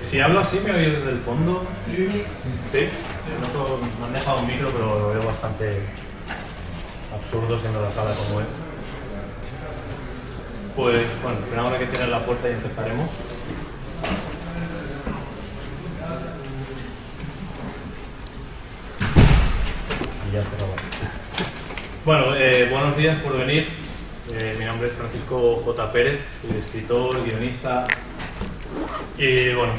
Si hablo así, ¿me oís desde el fondo? Sí. Noto, me han dejado un micro, pero lo veo bastante absurdo siendo la sala como es. Pues, bueno, primero ahora que cierren la puerta y empezaremos. Y ya cerramos. Bueno, buenos días por venir. Mi nombre es Francisco J. Pérez, soy escritor, guionista. Y bueno,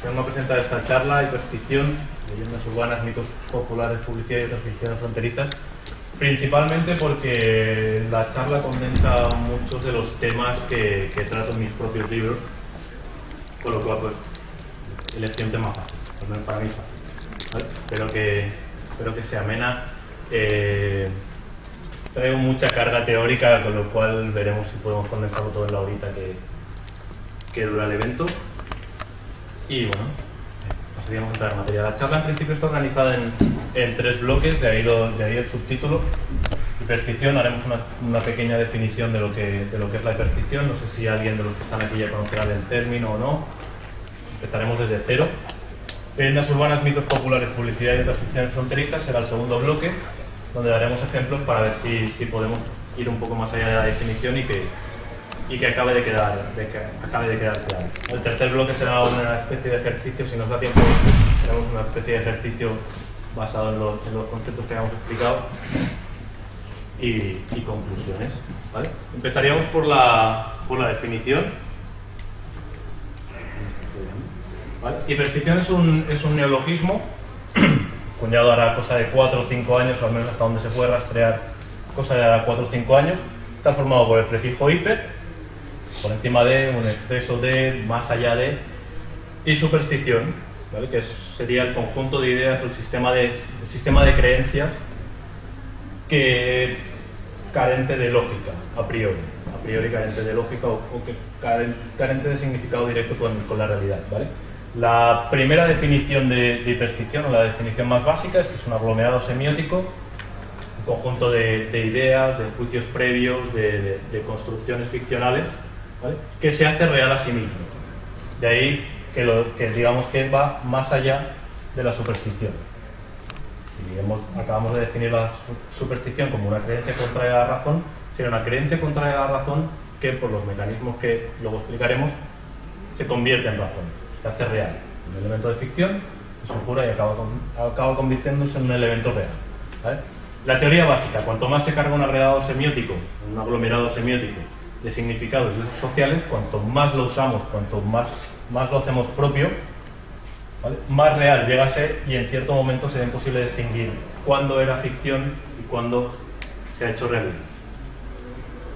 vengo a presentar esta charla, Hiperficción, leyendas urbanas, mitos populares, publicidad y otras ficciones fronterizas, principalmente porque la charla condensa muchos de los temas que trato en mis propios libros, con lo cual pues elegí un tema fácil, al menos para mí fácil, ¿vale? Espero que sea amena. Traigo mucha carga teórica, con lo cual veremos si podemos condensarlo todo en la horita que dura el evento. Y bueno, pasaríamos a entrar en materia. La charla en principio está organizada en 3 bloques, de ahí el subtítulo. Hiperficción, haremos una pequeña definición de lo que es la hiperficción. No sé si alguien de los que están aquí ya conocerá el término o no. Empezaremos desde cero. Leyendas urbanas, mitos populares, publicidad y otras ficciones fronterizas será el segundo bloque, donde daremos ejemplos para ver si podemos ir un poco más allá de la definición y que acabe de quedar claro. El tercer bloque será una especie de ejercicio, si nos da tiempo, haremos una especie de ejercicio basado en los conceptos que hayamos explicado y conclusiones, ¿vale? Empezaríamos por la definición. ¿Vale? Hiperficción es un neologismo cundiado hará cosa de 4 o 5 años, o al menos hasta donde se puede rastrear, cosa de hará 4 o 5 años. Está formado por el prefijo hiper, por encima de, un exceso de, más allá de, y superstición, ¿vale? Que sería el conjunto de ideas o el sistema de creencias que carente de lógica, a priori carente de lógica o que carente de significado directo con la realidad, ¿vale? La primera definición de hiperficción, o la definición más básica, es que es un aglomerado semiótico, un conjunto de ideas, de juicios previos, de construcciones ficcionales, ¿vale? Que se hace real a sí mismo. De ahí que digamos que va más allá de la superstición. Si acabamos de definir la superstición como una creencia contraria a la razón, sería una creencia contraria a la razón que, por los mecanismos que luego explicaremos, se convierte en razón. Se hace real. Un elemento de ficción se conjura y acaba convirtiéndose en un elemento real, ¿vale? La teoría básica: cuanto más se carga un agregado semiótico, un aglomerado semiótico de significados y usos sociales, cuanto más lo usamos, cuanto más lo hacemos propio, ¿vale? Más real llega a ser, y en cierto momento será imposible distinguir cuándo era ficción y cuándo se ha hecho realidad,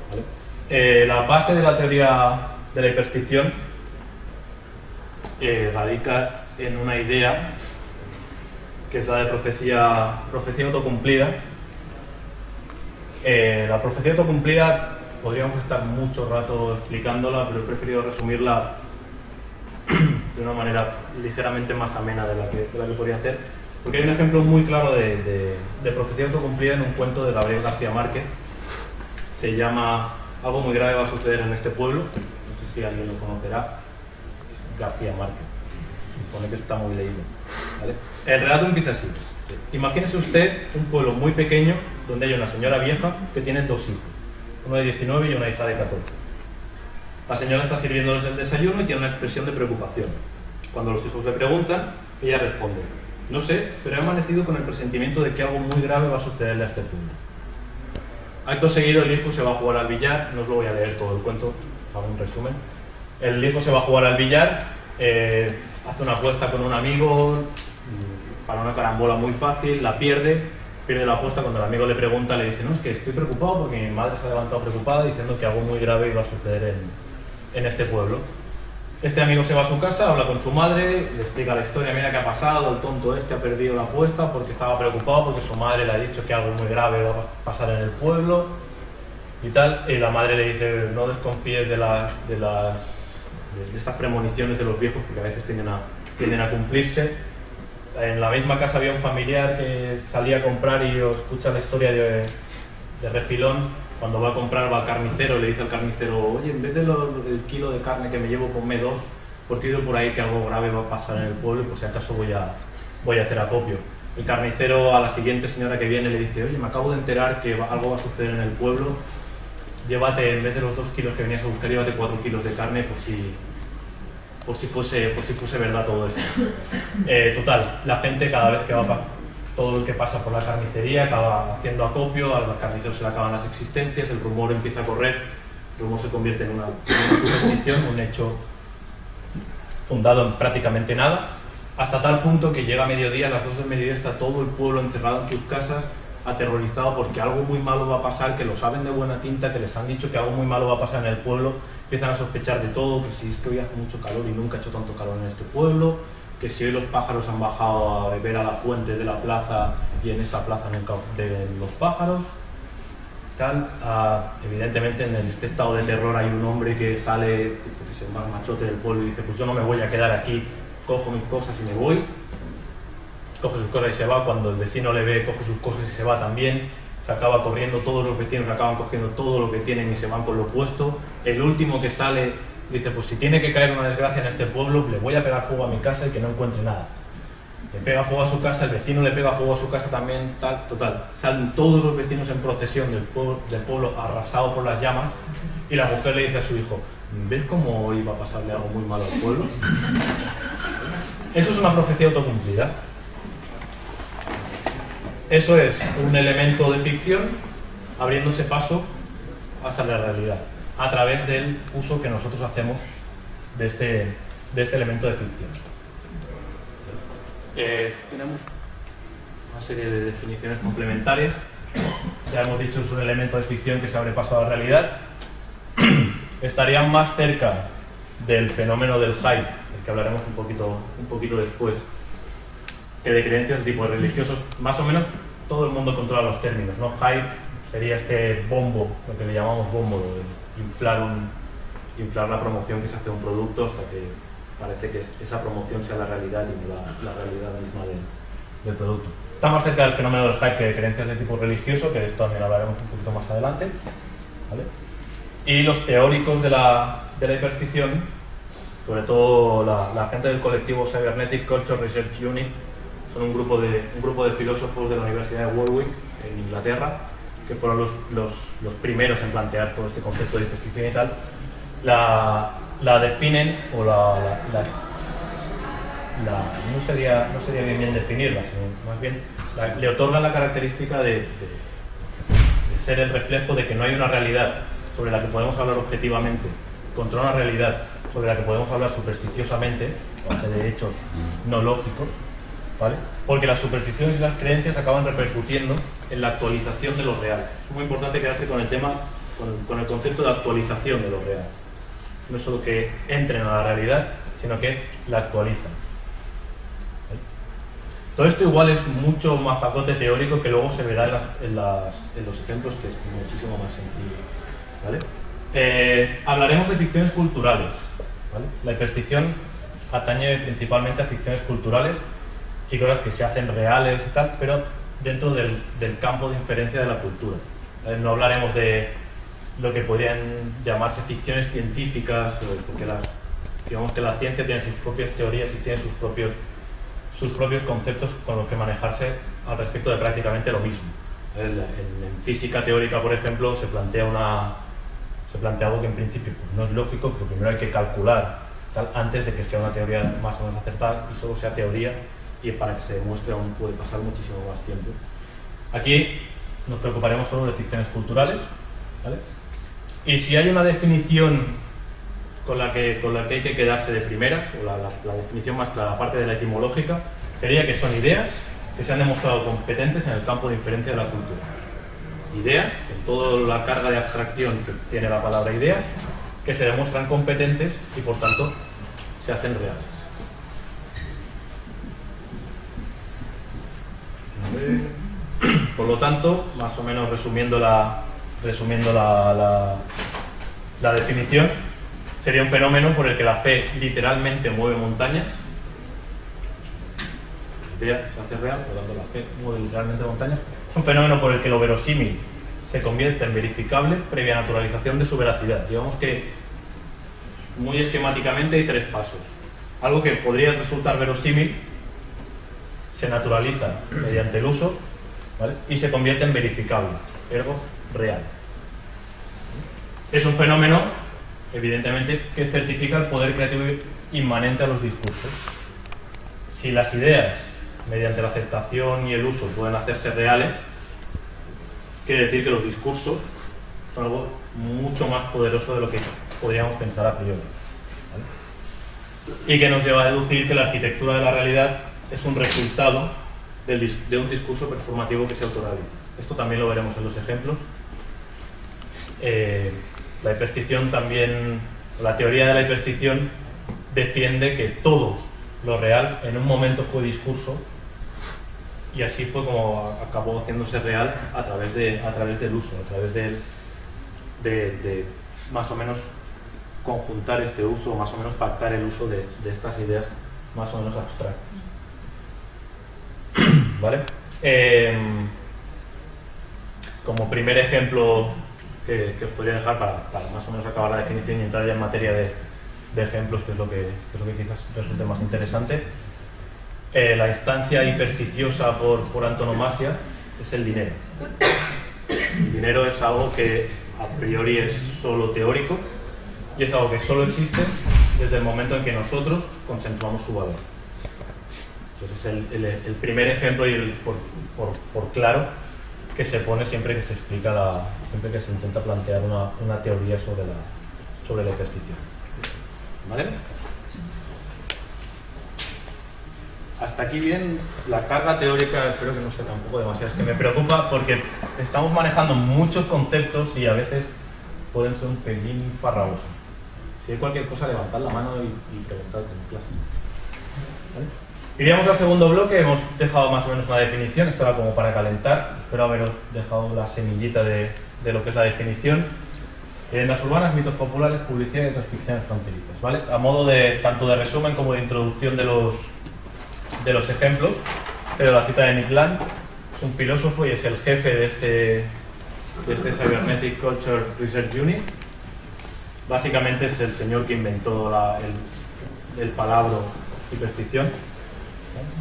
¿vale? La base de la teoría de la hiperficción radica en una idea que es la de profecía autocumplida. La profecía autocumplida podríamos estar mucho rato explicándola, pero he preferido resumirla de una manera ligeramente más amena de la que podría hacer, porque hay un ejemplo muy claro de profecía autocumplida en un cuento de Gabriel García Márquez. Se llama Algo muy grave va a suceder en este pueblo. No sé si alguien lo conocerá. García Márquez, supone que está muy leído, ¿vale? El relato empieza así: imagínese usted un pueblo muy pequeño donde hay una señora vieja que tiene 2 hijos, uno de 19 y una hija de 14. La señora está sirviéndoles el desayuno y tiene una expresión de preocupación. Cuando los hijos le preguntan, ella responde: no sé, pero he amanecido con el presentimiento de que algo muy grave va a sucederle a este pueblo. Acto seguido el hijo se va a jugar al billar, no os lo voy a leer todo el cuento, os hago un resumen. El hijo se va a jugar al billar, hace una apuesta con un amigo, para una carambola muy fácil, la pierde la apuesta. Cuando el amigo le pregunta, le dice, no, es que estoy preocupado porque mi madre se ha levantado preocupada diciendo que algo muy grave iba a suceder en este pueblo. Este amigo se va a su casa, habla con su madre, le explica la historia, mira qué ha pasado, el tonto este ha perdido la apuesta porque estaba preocupado porque su madre le ha dicho que algo muy grave va a pasar en el pueblo y tal, y la madre le dice, no desconfíes de estas premoniciones de los viejos porque a veces tienden a cumplirse. En la misma casa había un familiar que salía a comprar y os escucha la historia de refilón. Cuando va a comprar, va al carnicero y le dice al carnicero, oye, en vez del kilo de carne que me llevo, ponme 2, porque he oído por ahí que algo grave va a pasar en el pueblo y por si acaso voy a hacer acopio. El carnicero a la siguiente señora que viene le dice, oye, me acabo de enterar que algo va a suceder en el pueblo, llévate, en vez de los 2 kilos que venías a buscar, llévate 4 kilos de carne por si fuese verdad todo esto. Total, la gente cada vez que todo el que pasa por la carnicería acaba haciendo acopio, al carnicero se le acaban las existencias, el rumor empieza a correr, el rumor se convierte en una superstición, un hecho fundado en prácticamente nada, hasta tal punto que llega a mediodía, a las 2 del mediodía está todo el pueblo encerrado en sus casas, aterrorizado porque algo muy malo va a pasar, que lo saben de buena tinta, que les han dicho que algo muy malo va a pasar en el pueblo, empiezan a sospechar de todo, que si es que hoy hace mucho calor y nunca ha hecho tanto calor en este pueblo, que si hoy los pájaros han bajado a beber a la fuente de la plaza y en esta plaza nunca beben los pájaros, tal. Evidentemente en este estado de terror hay un hombre que sale, porque es el más machote del pueblo y dice, pues yo no me voy a quedar aquí, cojo mis cosas y me voy, coge sus cosas y se va. Cuando el vecino le ve, coge sus cosas y se va también, se acaba corriendo, todos los vecinos acaban cogiendo todo lo que tienen y se van con lo puesto. El último que sale dice, pues si tiene que caer una desgracia en este pueblo, le voy a pegar fuego a mi casa y que no encuentre nada. Le pega fuego a su casa, el vecino le pega fuego a su casa también, tal, total. Salen todos los vecinos en procesión del pueblo arrasado por las llamas y la mujer le dice a su hijo, ¿ves cómo iba a pasarle algo muy malo al pueblo? Eso es una profecía autocumplida. Eso es un elemento de ficción abriéndose paso hasta la realidad, a través del uso que nosotros hacemos de este elemento de ficción. Tenemos una serie de definiciones complementarias. Ya hemos dicho, es un elemento de ficción que se abre paso a la realidad. Estarían más cerca del fenómeno del hype, del que hablaremos un poquito después, que de creencias de tipo religiosos. Más o menos todo el mundo controla los términos, ¿no? Hype sería este bombo, lo que le llamamos bombo, de inflar la promoción que se hace de un producto hasta que parece que esa promoción sea la realidad y no la realidad misma del producto. Está más cerca del fenómeno del hype que de creencias de tipo religioso, que de esto también hablaremos un poquito más adelante, ¿vale? Y los teóricos de la hiperstición, sobre todo la gente del colectivo Cybernetic Culture Research Unit, son un grupo de filósofos de la Universidad de Warwick en Inglaterra, que fueron los primeros en plantear todo este concepto de hiperstición y tal. La definen, o no sería bien definirla, sino más bien le otorgan la característica de ser el reflejo de que no hay una realidad sobre la que podemos hablar objetivamente contra una realidad sobre la que podemos hablar supersticiosamente, a base de hechos no lógicos, ¿vale? Porque las supersticiones y las creencias acaban repercutiendo en la actualización de lo real. Es muy importante quedarse con el tema, con el concepto de actualización de lo real. No es solo que entren a la realidad, sino que la actualizan. ¿Vale? Todo esto igual es mucho mazacote teórico que luego se verá en los ejemplos, que es muchísimo más sencillo, ¿vale? Hablaremos de ficciones culturales, ¿vale? La hiperstición atañe principalmente a ficciones culturales y cosas que se hacen reales y tal, pero dentro del campo de inferencia de la cultura. No hablaremos de lo que podrían llamarse ficciones científicas, porque digamos que la ciencia tiene sus propias teorías y tiene sus propios conceptos con los que manejarse al respecto de prácticamente lo mismo. En física teórica, por ejemplo, se plantea algo que en principio pues, no es lógico, pero primero hay que calcular tal, antes de que sea una teoría más o menos acertada y solo sea teoría, y para que se demuestre aún puede pasar muchísimo más tiempo. Aquí nos preocuparemos solo de ficciones culturales, ¿vale? Y si hay una definición con la que hay que quedarse de primeras, o la definición más clara, aparte de la etimológica, sería que son ideas que se han demostrado competentes en el campo de inferencia de la cultura. Ideas, con toda la carga de abstracción que tiene la palabra idea, que se demuestran competentes y por tanto se hacen reales. Por lo tanto, más o menos resumiendo la definición, sería un fenómeno por el que la fe literalmente mueve montañas. La idea se hace real, por lo tanto la fe mueve literalmente montañas. Es un fenómeno por el que lo verosímil se convierte en verificable previa naturalización de su veracidad. Digamos que muy esquemáticamente hay tres pasos. Algo que podría resultar verosímil se naturaliza mediante el uso, ¿vale? Y se convierte en verificable, ergo real. Es un fenómeno, evidentemente, que certifica el poder creativo inmanente a los discursos. Si las ideas, mediante la aceptación y el uso, pueden hacerse reales, quiere decir que los discursos son algo mucho más poderoso de lo que podríamos pensar a priori, ¿vale? Y que nos lleva a deducir que la arquitectura de la realidad es un resultado de un discurso performativo que se autorrealiza. Esto también lo veremos en los ejemplos. La hiperstición también, la teoría de la hiperstición defiende que todo lo real en un momento fue discurso y así fue como acabó haciéndose real a través del uso, a través de más o menos conjuntar este uso, más o menos pactar el uso de estas ideas más o menos abstractas. ¿Vale? Como primer ejemplo que os podría dejar para más o menos acabar la definición y entrar ya en materia de ejemplos, que es lo que quizás resulte más interesante, la instancia hipersticiosa por antonomasia es el dinero. El dinero es algo que a priori es solo teórico y es algo que solo existe desde el momento en que nosotros consensuamos su valor. Entonces el primer ejemplo y por claro que se pone siempre que se explica siempre que se intenta plantear una teoría sobre la hiperstición. ¿Vale? Hasta aquí bien. La carga teórica espero que no sea tampoco demasiado. Es que me preocupa porque estamos manejando muchos conceptos y a veces pueden ser un pelín farragosos. Si hay cualquier cosa, levantad la mano y preguntad en clase. ¿Vale? Iríamos al segundo bloque. Hemos dejado más o menos una definición. Esto era como para calentar. Espero haberos dejado la semillita de lo que es la definición. Leyendas urbanas, mitos populares, publicidad y otras ficciones fronterizas, ¿vale? A modo tanto de resumen como de introducción de los ejemplos, pero la cita de Nick Land, es un filósofo y es el jefe de este Cybernetic Culture Research Unit. Básicamente es el señor que inventó el palabra hiperstición.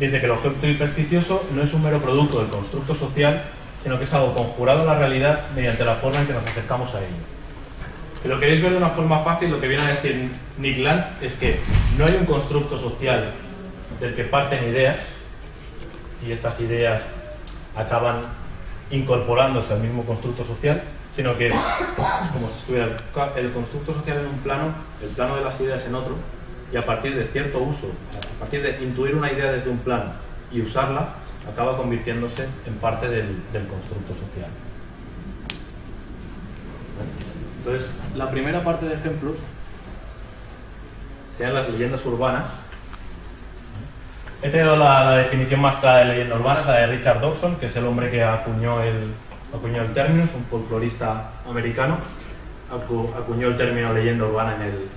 Dice que el objeto hipersticioso no es un mero producto del constructo social, sino que es algo conjurado a la realidad mediante la forma en que nos acercamos a ello. Si lo queréis ver de una forma fácil, lo que viene a decir Nick Land es que no hay un constructo social del que parten ideas y estas ideas acaban incorporándose al mismo constructo social, sino que es como si estuviera el constructo social en un plano, el plano de las ideas en otro, y a partir de cierto uso, a partir de intuir una idea desde un plano y usarla, acaba convirtiéndose en parte del constructo social. Entonces, la primera parte de ejemplos serían las leyendas urbanas. He traído la definición más clara de leyenda urbana, es la de Richard Dawson, que es el hombre que acuñó el término, es un folclorista americano. Acuñó el término leyenda urbana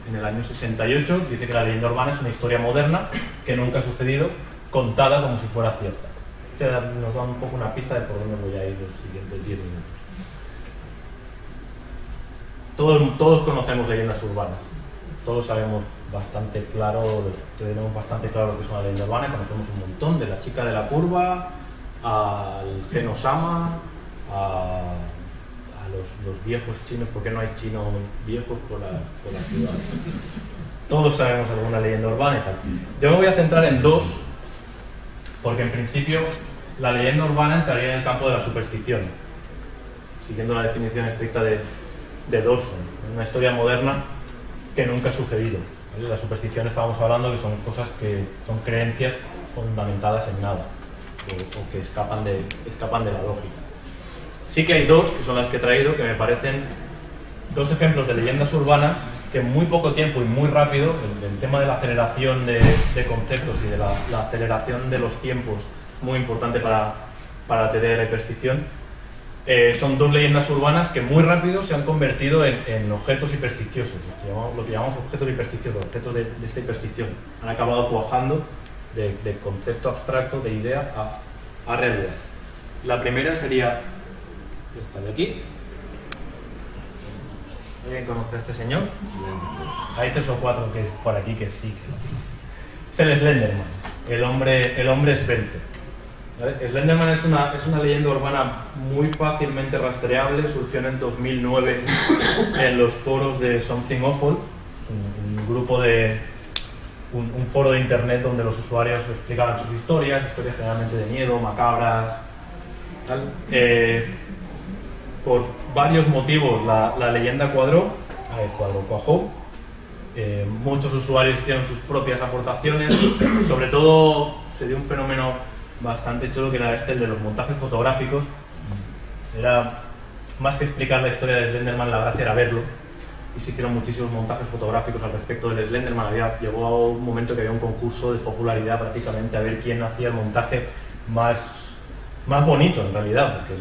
en el año 68. Dice que la leyenda urbana es una historia moderna que nunca ha sucedido, contada como si fuera cierta. O sea, nos da un poco una pista de por dónde voy a ir los siguientes 10 minutos. Todos conocemos leyendas urbanas, todos sabemos bastante claro, tenemos bastante claro lo que es una leyenda urbana, conocemos un montón, de la chica de la curva, al Gen Osama, a los viejos chinos, porque no hay chinos viejos por la ciudad. Todos sabemos alguna leyenda urbana y tal. Yo me voy a centrar en dos, porque en principio la leyenda urbana entraría en el campo de la superstición. siguiendo la definición estricta de Dawson, una historia moderna que nunca ha sucedido. ¿Vale? La superstición, estábamos hablando que son cosas que son creencias fundamentadas en nada o que escapan de la lógica. Sí que hay dos, que son las que he traído, que me parecen dos ejemplos de leyendas urbanas que en muy poco tiempo y muy rápido, el tema de la aceleración de conceptos y de la aceleración de los tiempos, muy importante para la teoría de la hiperstición, son dos leyendas urbanas que muy rápido se han convertido en objetos hipersticiosos, lo que llamamos objetos hipersticiosos, objetos de esta hiperstición. Han acabado cuajando de concepto abstracto, de idea a realidad. La primera sería esta de aquí. ¿Alguien conoce a este señor? Hay 3 o 4 que es por aquí que sí. Es el Slenderman, el hombre esbelto. ¿Vale? Slenderman es una leyenda urbana muy fácilmente rastreable, surgió en el 2009 en los foros de Something Awful, un grupo un foro de internet donde los usuarios explicaban sus historias generalmente de miedo, macabras, tal. Por varios motivos la leyenda cuajó. Muchos usuarios hicieron sus propias aportaciones, sobre todo se dio un fenómeno bastante chulo que era el de los montajes fotográficos. Era más que explicar la historia de Slenderman, la gracia era verlo, y se hicieron muchísimos montajes fotográficos al respecto del Slenderman. Llegó a un momento que había un concurso de popularidad prácticamente a ver quién hacía el montaje más bonito en realidad, porque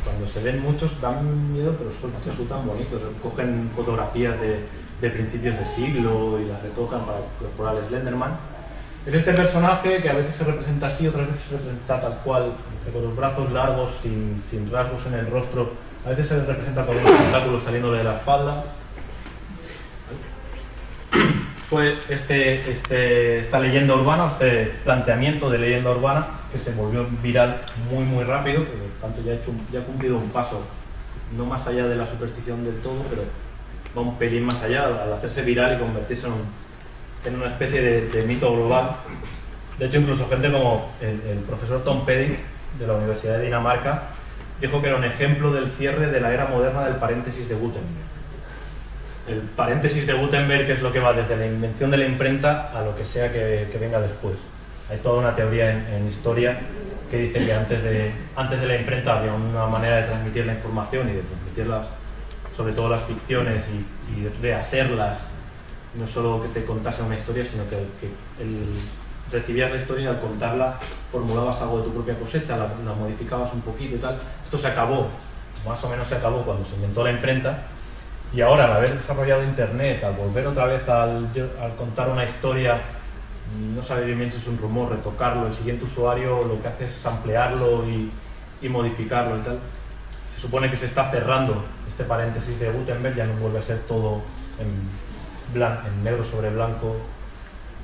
cuando se ven muchos dan miedo, pero resultan bonitos. Cogen fotografías de principios de siglo y las retocan para incorporar al Slenderman. Es este personaje que a veces se representa así, otras veces se representa tal cual, con los brazos largos, sin rasgos en el rostro. A veces se le representa con unos tentáculos saliéndole de la espalda. Fue esta leyenda urbana, este planteamiento de leyenda urbana que se volvió viral muy rápido, que por tanto ya ha cumplido un paso, no más allá de la superstición del todo, pero va un pelín más allá al hacerse viral y convertirse en una especie de mito global. De hecho, incluso gente como el profesor Tom Petty de la Universidad de Dinamarca dijo que era un ejemplo del cierre de la era moderna del paréntesis de Gutenberg. El paréntesis de Gutenberg es lo que va desde la invención de la imprenta a lo que sea que venga después. Hay toda una teoría en historia que dice que antes de la imprenta había una manera de transmitir la información y de transmitirlas, sobre todo las ficciones, y rehacerlas, no solo que te contase una historia, sino que recibías la historia y al contarla formulabas algo de tu propia cosecha, la modificabas un poquito y tal. Esto se acabó, más o menos se acabó cuando se inventó la imprenta. Y ahora, al haber desarrollado Internet, al volver otra vez al contar una historia, no sabe bien si es un rumor, retocarlo, el siguiente usuario lo que hace es ampliarlo y modificarlo y tal. Se supone que se está cerrando este paréntesis de Gutenberg, ya no vuelve a ser todo en negro sobre blanco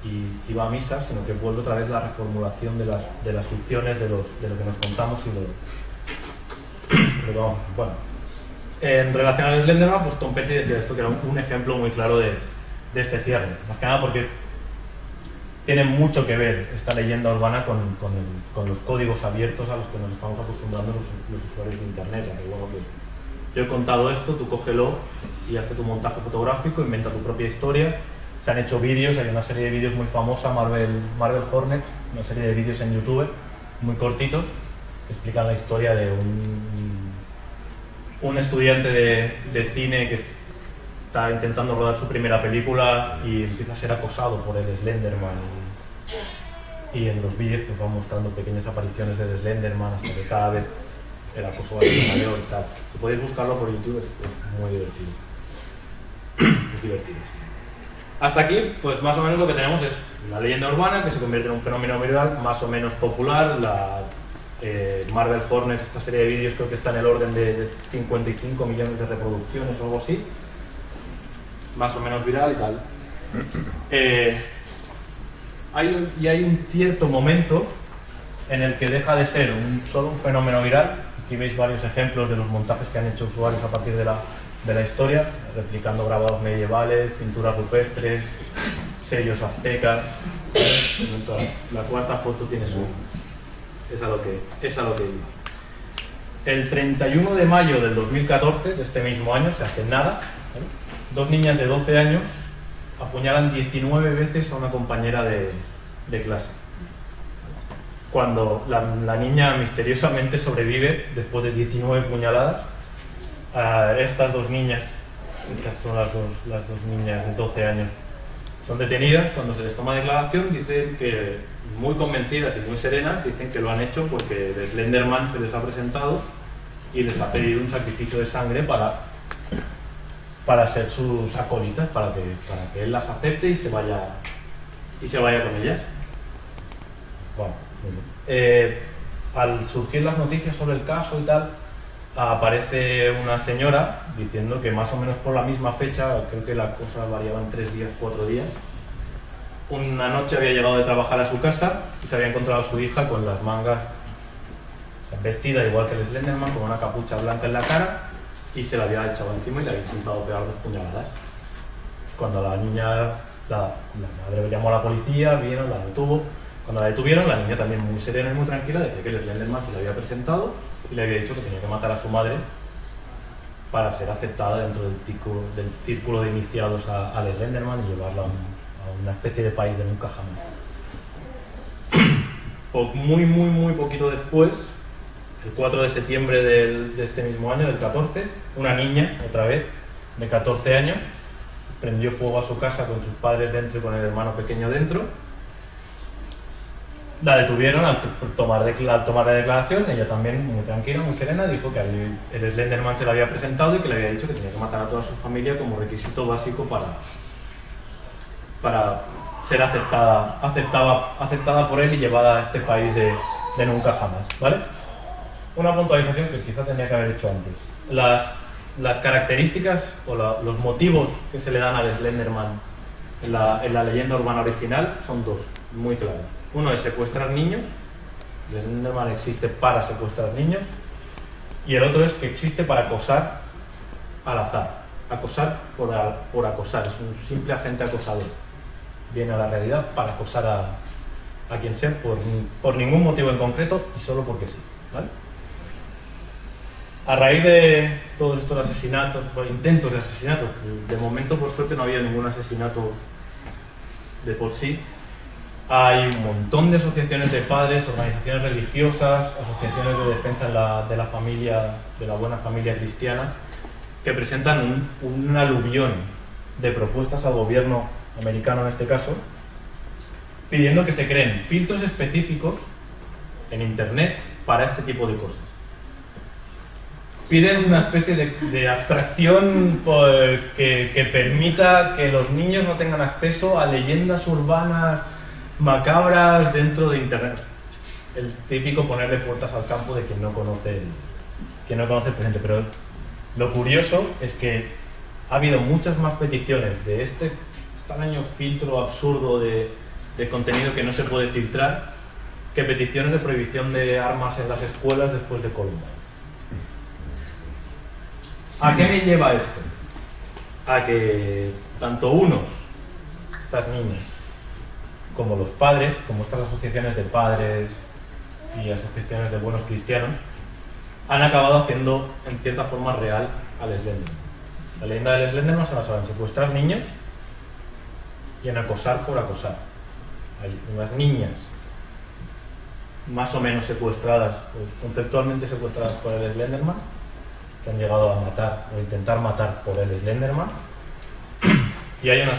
y va a misa, sino que vuelve otra vez la reformulación de las ficciones, de lo que nos contamos y bueno. En relación al Slenderman, pues Tom Petty decía esto, que era un ejemplo muy claro de este cierre. Más que nada porque tiene mucho que ver esta leyenda urbana con los códigos abiertos a los que nos estamos acostumbrando los usuarios de Internet. Que, bueno, pues, yo he contado esto, tú cógelo y hazte tu montaje fotográfico, inventa tu propia historia. Se han hecho vídeos, hay una serie de vídeos muy famosa, Marvel Hornets, una serie de vídeos en YouTube, muy cortitos, que explican la historia de un estudiante de cine que está intentando rodar su primera película y empieza a ser acosado por el Slenderman. Y en los vídeos pues van mostrando pequeñas apariciones del Slenderman hasta que cada vez el acoso va a ser mayor y tal. Si podéis buscarlo por YouTube, es muy divertido. Es divertido. Hasta aquí, pues más o menos lo que tenemos es una leyenda urbana que se convierte en un fenómeno viral más o menos popular. Marvel Hornets, esta serie de vídeos creo que está en el orden de 55 millones de reproducciones o algo así, más o menos viral y tal. Hay un cierto momento en el que deja de ser solo un fenómeno viral. Aquí veis varios ejemplos de los montajes que han hecho usuarios a partir de la historia, replicando grabados medievales, pinturas rupestres, sellos aztecas. La cuarta foto tiene su... Es a lo que iba. El 31 de mayo del 2014, de este mismo año, o sea, hace nada, ¿vale? Dos niñas de 12 años apuñalan 19 veces a una compañera de clase. Cuando la niña misteriosamente sobrevive después de 19 puñaladas, estas dos niñas, estas son las dos niñas de 12 años, son detenidas. Cuando se les toma declaración, dicen que, muy convencidas y muy serenas, dicen que lo han hecho porque el Slenderman se les ha presentado y les ha pedido un sacrificio de sangre para ser sus acólitas, para que él las acepte y se vaya con ellas. Bueno, al surgir las noticias sobre el caso y tal, aparece una señora diciendo que más o menos por la misma fecha, creo que la cosa variaba en 3 días, 4 días, una noche había llegado de trabajar a su casa y se había encontrado a su hija con las mangas, vestida igual que el Slenderman, con una capucha blanca en la cara, y se la había echado encima y le había intentado pegar 2 puñaladas. Cuando la niña, la madre llamó a la policía, vieron, la detuvo. Cuando la detuvieron, la niña también muy serena y muy tranquila decía que el Slenderman se le había presentado y le había dicho que tenía que matar a su madre para ser aceptada dentro del círculo de iniciados al Slenderman y llevarla a una especie de país de nunca jamás. Muy poquito después, el 4 de septiembre de este mismo año, del 14, una niña, otra vez, de 14 años, prendió fuego a su casa con sus padres dentro y con el hermano pequeño dentro. La detuvieron al tomar la declaración. Ella también, muy tranquila, muy serena, dijo que el Slenderman se le había presentado y que le había dicho que tenía que matar a toda su familia como requisito básico para ser aceptada por él y llevada a este país de nunca jamás, ¿vale? Una puntualización que quizá tendría que haber hecho antes. Las características o los motivos que se le dan al Slenderman en la leyenda urbana original son 2, muy claros. Uno es secuestrar niños, el Slenderman existe para secuestrar niños, y el otro es que existe para acosar al azar, acosar por acosar, es un simple agente acosador. Viene a la realidad para acosar a quien sea por ningún motivo en concreto y solo porque sí, ¿vale? A raíz de todos estos asesinatos, intentos de asesinato, de momento por suerte no había ningún asesinato de por sí, hay un montón de asociaciones de padres, organizaciones religiosas, asociaciones de defensa de la familia, de la buena familia cristiana, que presentan un aluvión de propuestas al gobierno americano en este caso, pidiendo que se creen filtros específicos en internet para este tipo de cosas. Piden una especie de abstracción que permita que los niños no tengan acceso a leyendas urbanas macabras dentro de internet. El típico ponerle puertas al campo de quien no conoce el presente. Pero lo curioso es que ha habido muchas más peticiones de este extraño filtro absurdo de contenido que no se puede filtrar que peticiones de prohibición de armas en las escuelas después de Columbine. ¿A qué me lleva esto? A que tanto estas niñas, como los padres, como estas asociaciones de padres y asociaciones de buenos cristianos, han acabado haciendo en cierta forma real al Slenderman. La leyenda del Slenderman se basaba en secuestrar niños y en acosar por acosar. Hay unas niñas más o menos secuestradas, o conceptualmente secuestradas por el Slenderman, que han llegado a matar o intentar matar por el Slenderman. Y hay una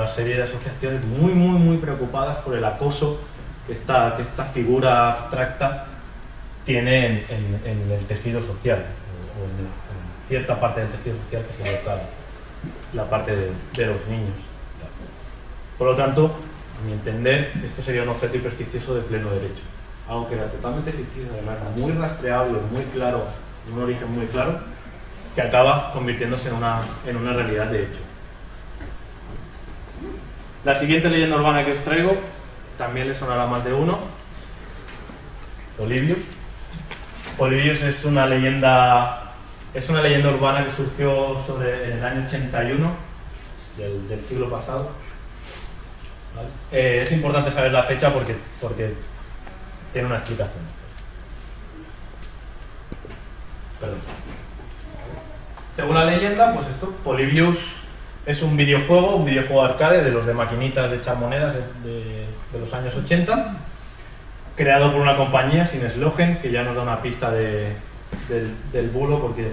serie de asociaciones muy preocupadas por el acoso que esta figura abstracta tiene en el tejido social, o en cierta parte del tejido social que sería la parte de los niños. Por lo tanto, a mi entender, esto sería un objeto hipersticioso de pleno derecho. Algo que era totalmente ficticio, además muy rastreable, muy claro, de un origen muy claro, que acaba convirtiéndose en una realidad de hecho. La siguiente leyenda urbana que os traigo también le sonará a más de uno. Polybius. Polybius es una leyenda urbana que surgió en el año 81 del siglo pasado. ¿Vale? Es importante saber la fecha porque tiene una explicación. Perdón. Según la leyenda, pues esto, Polybius es un videojuego arcade de los de maquinitas de echar monedas de los años 80, creado por una compañía, Sinneslogen, que ya nos da una pista del bulo, porque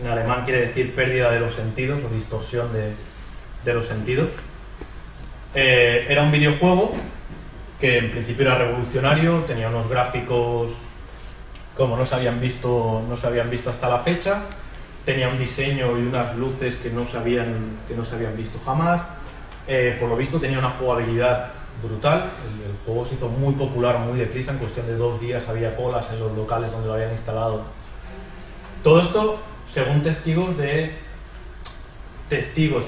en alemán quiere decir pérdida de los sentidos o distorsión de los sentidos. Era un videojuego que en principio era revolucionario, tenía unos gráficos como no se habían visto hasta la fecha, tenía un diseño y unas luces que no se habían visto jamás. Por lo visto tenía una jugabilidad brutal. El juego se hizo muy popular muy deprisa, en cuestión de 2 días había colas en los locales donde lo habían instalado. Todo esto según testigos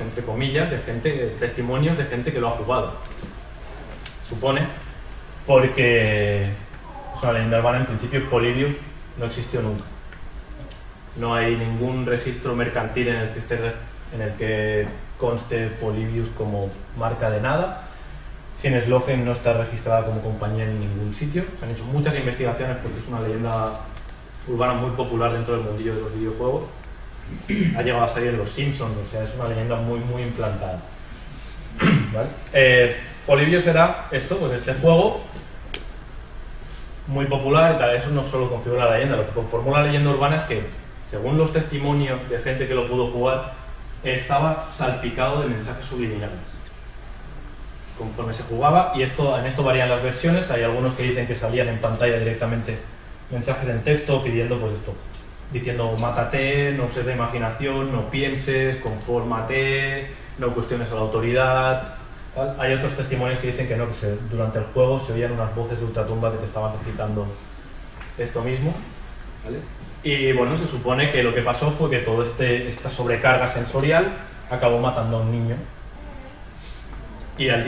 entre comillas, testimonios de gente que lo ha jugado, supone, porque es una leyenda urbana. En principio Polybius no existió nunca. No hay ningún registro mercantil en el que conste Polybius como marca de nada. Sinneslogen no está registrada como compañía en ningún sitio. Se han hecho muchas investigaciones porque es una leyenda urbana muy popular dentro del mundillo de los videojuegos. Ha llegado a salir en Los Simpsons, o sea, es una leyenda muy, muy implantada. ¿Vale? Polybius era esto, pues este juego muy popular y tal. Eso no solo configura la leyenda, lo que conformó la leyenda urbana es que, según los testimonios de gente que lo pudo jugar, estaba salpicado de mensajes subliminales conforme se jugaba, y en esto varían las versiones. Hay algunos que dicen que salían en pantalla directamente mensajes en texto pidiendo, pues esto, diciendo mátate, no uses la imaginación, no pienses, confórmate, no cuestiones a la autoridad, tal. Hay otros testimonios que dicen que no, que durante el juego se oían unas voces de ultratumba que te estaban recitando esto mismo, ¿vale? Y bueno, se supone que lo que pasó fue que toda esta sobrecarga sensorial acabó matando a un niño. Y al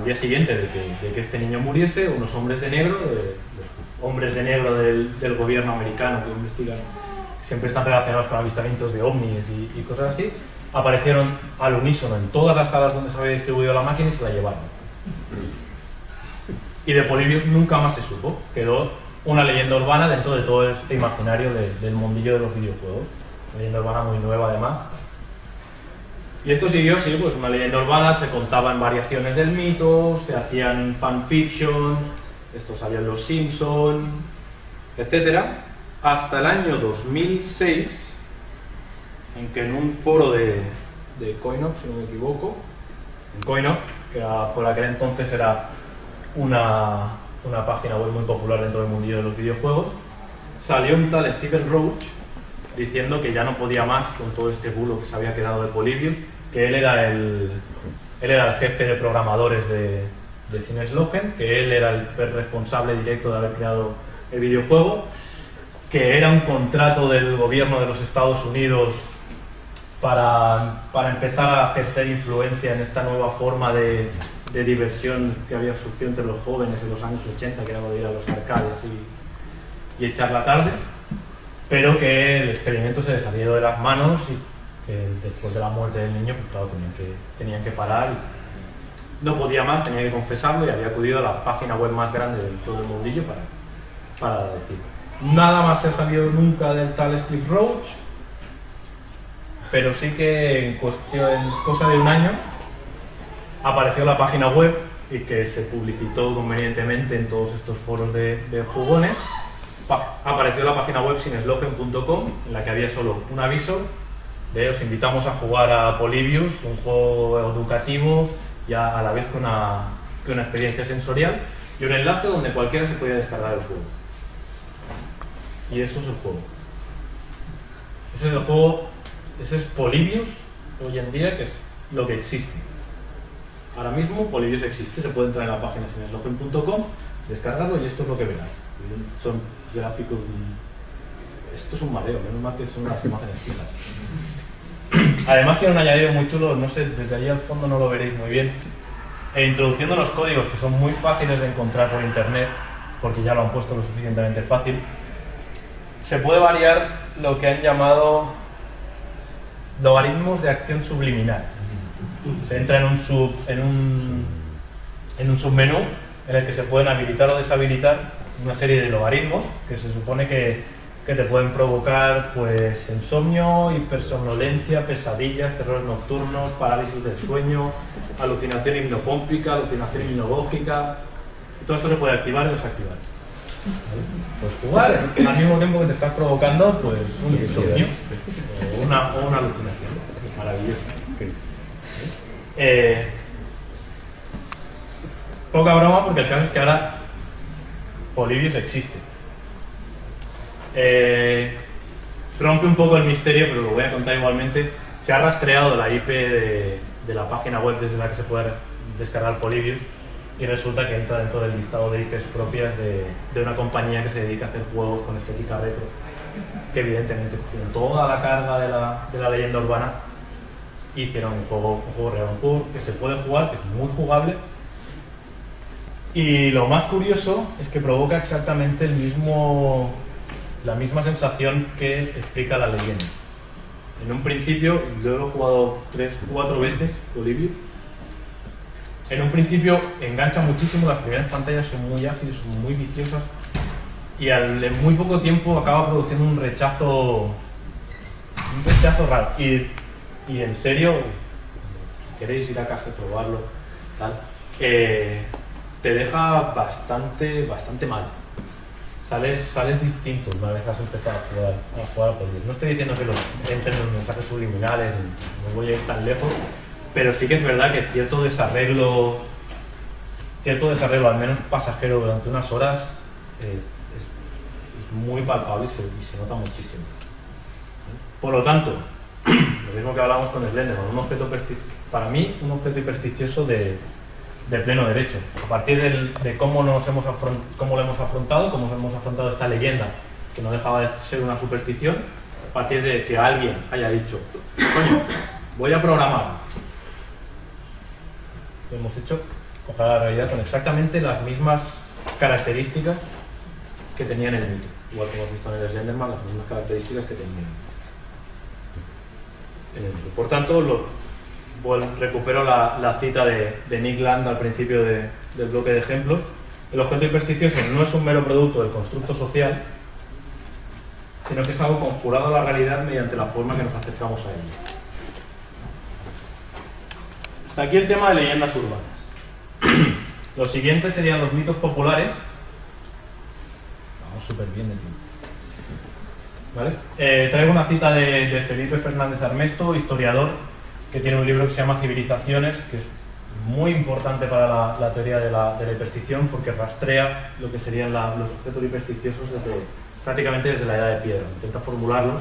día siguiente de que este niño muriese, unos hombres de negro, del gobierno americano que investigan, siempre están relacionados con avistamientos de ovnis y cosas así, aparecieron al unísono en todas las salas donde se había distribuido la máquina y se la llevaron. Y de Polybius nunca más se supo. Quedó una leyenda urbana dentro de todo este imaginario del mundillo de los videojuegos. Una leyenda urbana muy nueva además. Y esto siguió, sí, pues una leyenda urbana, se contaban variaciones del mito, se hacían fanfictions, esto salía en Los Simpsons, etc. Hasta el año 2006, en que en un foro de Coinox, si no me equivoco, en Coinox, que por aquel entonces era una página web muy popular dentro del mundillo de los videojuegos, salió un tal Stephen Roach diciendo que ya no podía más con todo este bulo que se había quedado de Polybius, que él era el jefe de programadores de Sinneslogen, que él era el responsable directo de haber creado el videojuego, que era un contrato del gobierno de los Estados Unidos para empezar a ejercer influencia en esta nueva forma de diversión que había surgido entre los jóvenes en los años 80, que era lo de ir a los arcades y echar la tarde, pero que el experimento se les había ido de las manos y después de la muerte del niño, pues claro, tenían que parar y no podía más, tenía que confesarlo, y había acudido a la página web más grande de todo el mundillo para decir. Nada más se ha salido nunca del tal Steve Roach, pero sí que en cosa de un año apareció la página web y que se publicitó convenientemente en todos estos foros de jugones. Apareció la página web sinneslogen.com, en la que había solo un aviso de: os invitamos a jugar a Polybius, un juego educativo y a la vez con una experiencia sensorial, y un enlace donde cualquiera se podía descargar el juego. Y eso es el juego. Ese es el juego, ese es Polybius hoy en día, que es lo que existe. Ahora mismo Polybius existe, se puede entrar en la página sinneslogen.com, descargarlo, y esto es lo que verán. Son gráficos. Esto es un mareo, menos mal que son unas imágenes fijas. Además tiene un añadido muy chulo, no sé, desde allí al fondo no lo veréis muy bien. Introduciendo los códigos, que son muy fáciles de encontrar por internet, porque ya lo han puesto lo suficientemente fácil, se puede variar lo que han llamado logaritmos de acción subliminal. Se entra en un submenú en el que se pueden habilitar o deshabilitar una serie de logaritmos que se supone que que te pueden provocar pues insomnio, hipersomnolencia, pesadillas, terrores nocturnos, parálisis del sueño, alucinación hipnopómpica, alucinación hipnagógica. Todo esto se puede activar o desactivar. ¿Vale? Pues jugar al mismo tiempo que te estás provocando pues un insomnio o una alucinación. Maravilloso. Poca broma, porque el caso es que ahora Polybius existe. Rompe un poco el misterio, pero lo voy a contar igualmente. Se ha rastreado la IP de la página web desde la que se puede descargar Polybius y resulta que entra dentro del listado de IPs propias de una compañía que se dedica a hacer juegos con estética retro, que evidentemente cogieron toda la carga de la leyenda urbana y hicieron un juego real, un juego que se puede jugar, que es muy jugable. Y lo más curioso es que provoca exactamente la misma sensación que explica la leyenda. En un principio, yo lo he jugado 3-4 veces, Polybius. En un principio engancha muchísimo, las primeras pantallas son muy ágiles, son muy viciosas y en muy poco tiempo acaba produciendo un rechazo raro. Y en serio, si queréis ir a casa y probarlo, tal, te deja bastante mal. Sales distinto una vez has empezado a jugar a Polybius. No estoy diciendo que entren los mensajes subliminales, no voy a ir tan lejos, pero sí que es verdad que cierto desarreglo, al menos pasajero durante unas horas, es muy palpable y se nota muchísimo. Por lo tanto, lo mismo que hablamos con Slenderman, para mí un objeto hipersticioso de pleno derecho. A partir de cómo lo hemos afrontado, cómo hemos afrontado esta leyenda, que no dejaba de ser una superstición, a partir de que alguien haya dicho, coño, voy a programar. Lo hemos hecho, ojalá la realidad, con exactamente las mismas características que tenía en el mito. Igual que hemos visto en el Slenderman, las mismas características que tenía en el mito. Por tanto, recupero la cita de Nick Land al principio del bloque de ejemplos. El objeto hipersticioso no es un mero producto del constructo social, sino que es algo conjurado a la realidad mediante la forma que nos acercamos a ella. Hasta aquí el tema de leyendas urbanas. Los siguientes serían los mitos populares. Vamos súper bien de tiempo. ¿Vale? Traigo una cita de Felipe Fernández Armesto, historiador, que tiene un libro que se llama Civilizaciones, que es muy importante para la teoría de la hiperstición, porque rastrea lo que serían los objetos hipersticiosos prácticamente desde la edad de piedra. Intenta formularlos,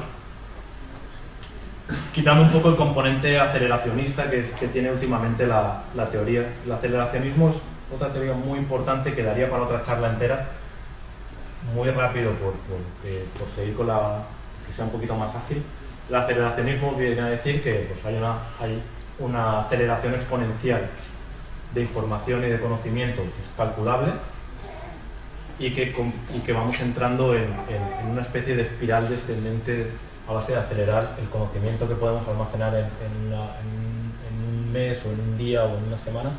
quitando un poco el componente aceleracionista que tiene últimamente la teoría. El aceleracionismo es otra teoría muy importante que daría para otra charla entera, muy rápido por seguir con que sea un poquito más ágil. El aceleracionismo viene a decir que pues, hay una aceleración exponencial de información y de conocimiento que es calculable y que vamos entrando en una especie de espiral descendente a base de acelerar el conocimiento que podemos almacenar en un mes o en un día o en una semana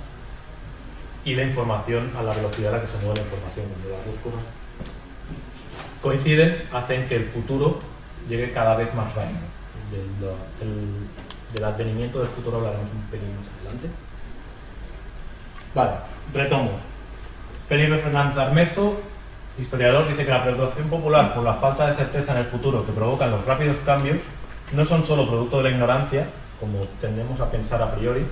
y la información a la velocidad a la que se mueve la información. Cuando las dos cosas coinciden, hacen que el futuro llegue cada vez más rápido. Del advenimiento del futuro hablaremos un pelín más adelante. Vale, retomo. Felipe Fernández Armesto, historiador, dice que la preocupación popular por la falta de certeza en el futuro que provocan los rápidos cambios no son solo producto de la ignorancia, como tendemos a pensar a priori,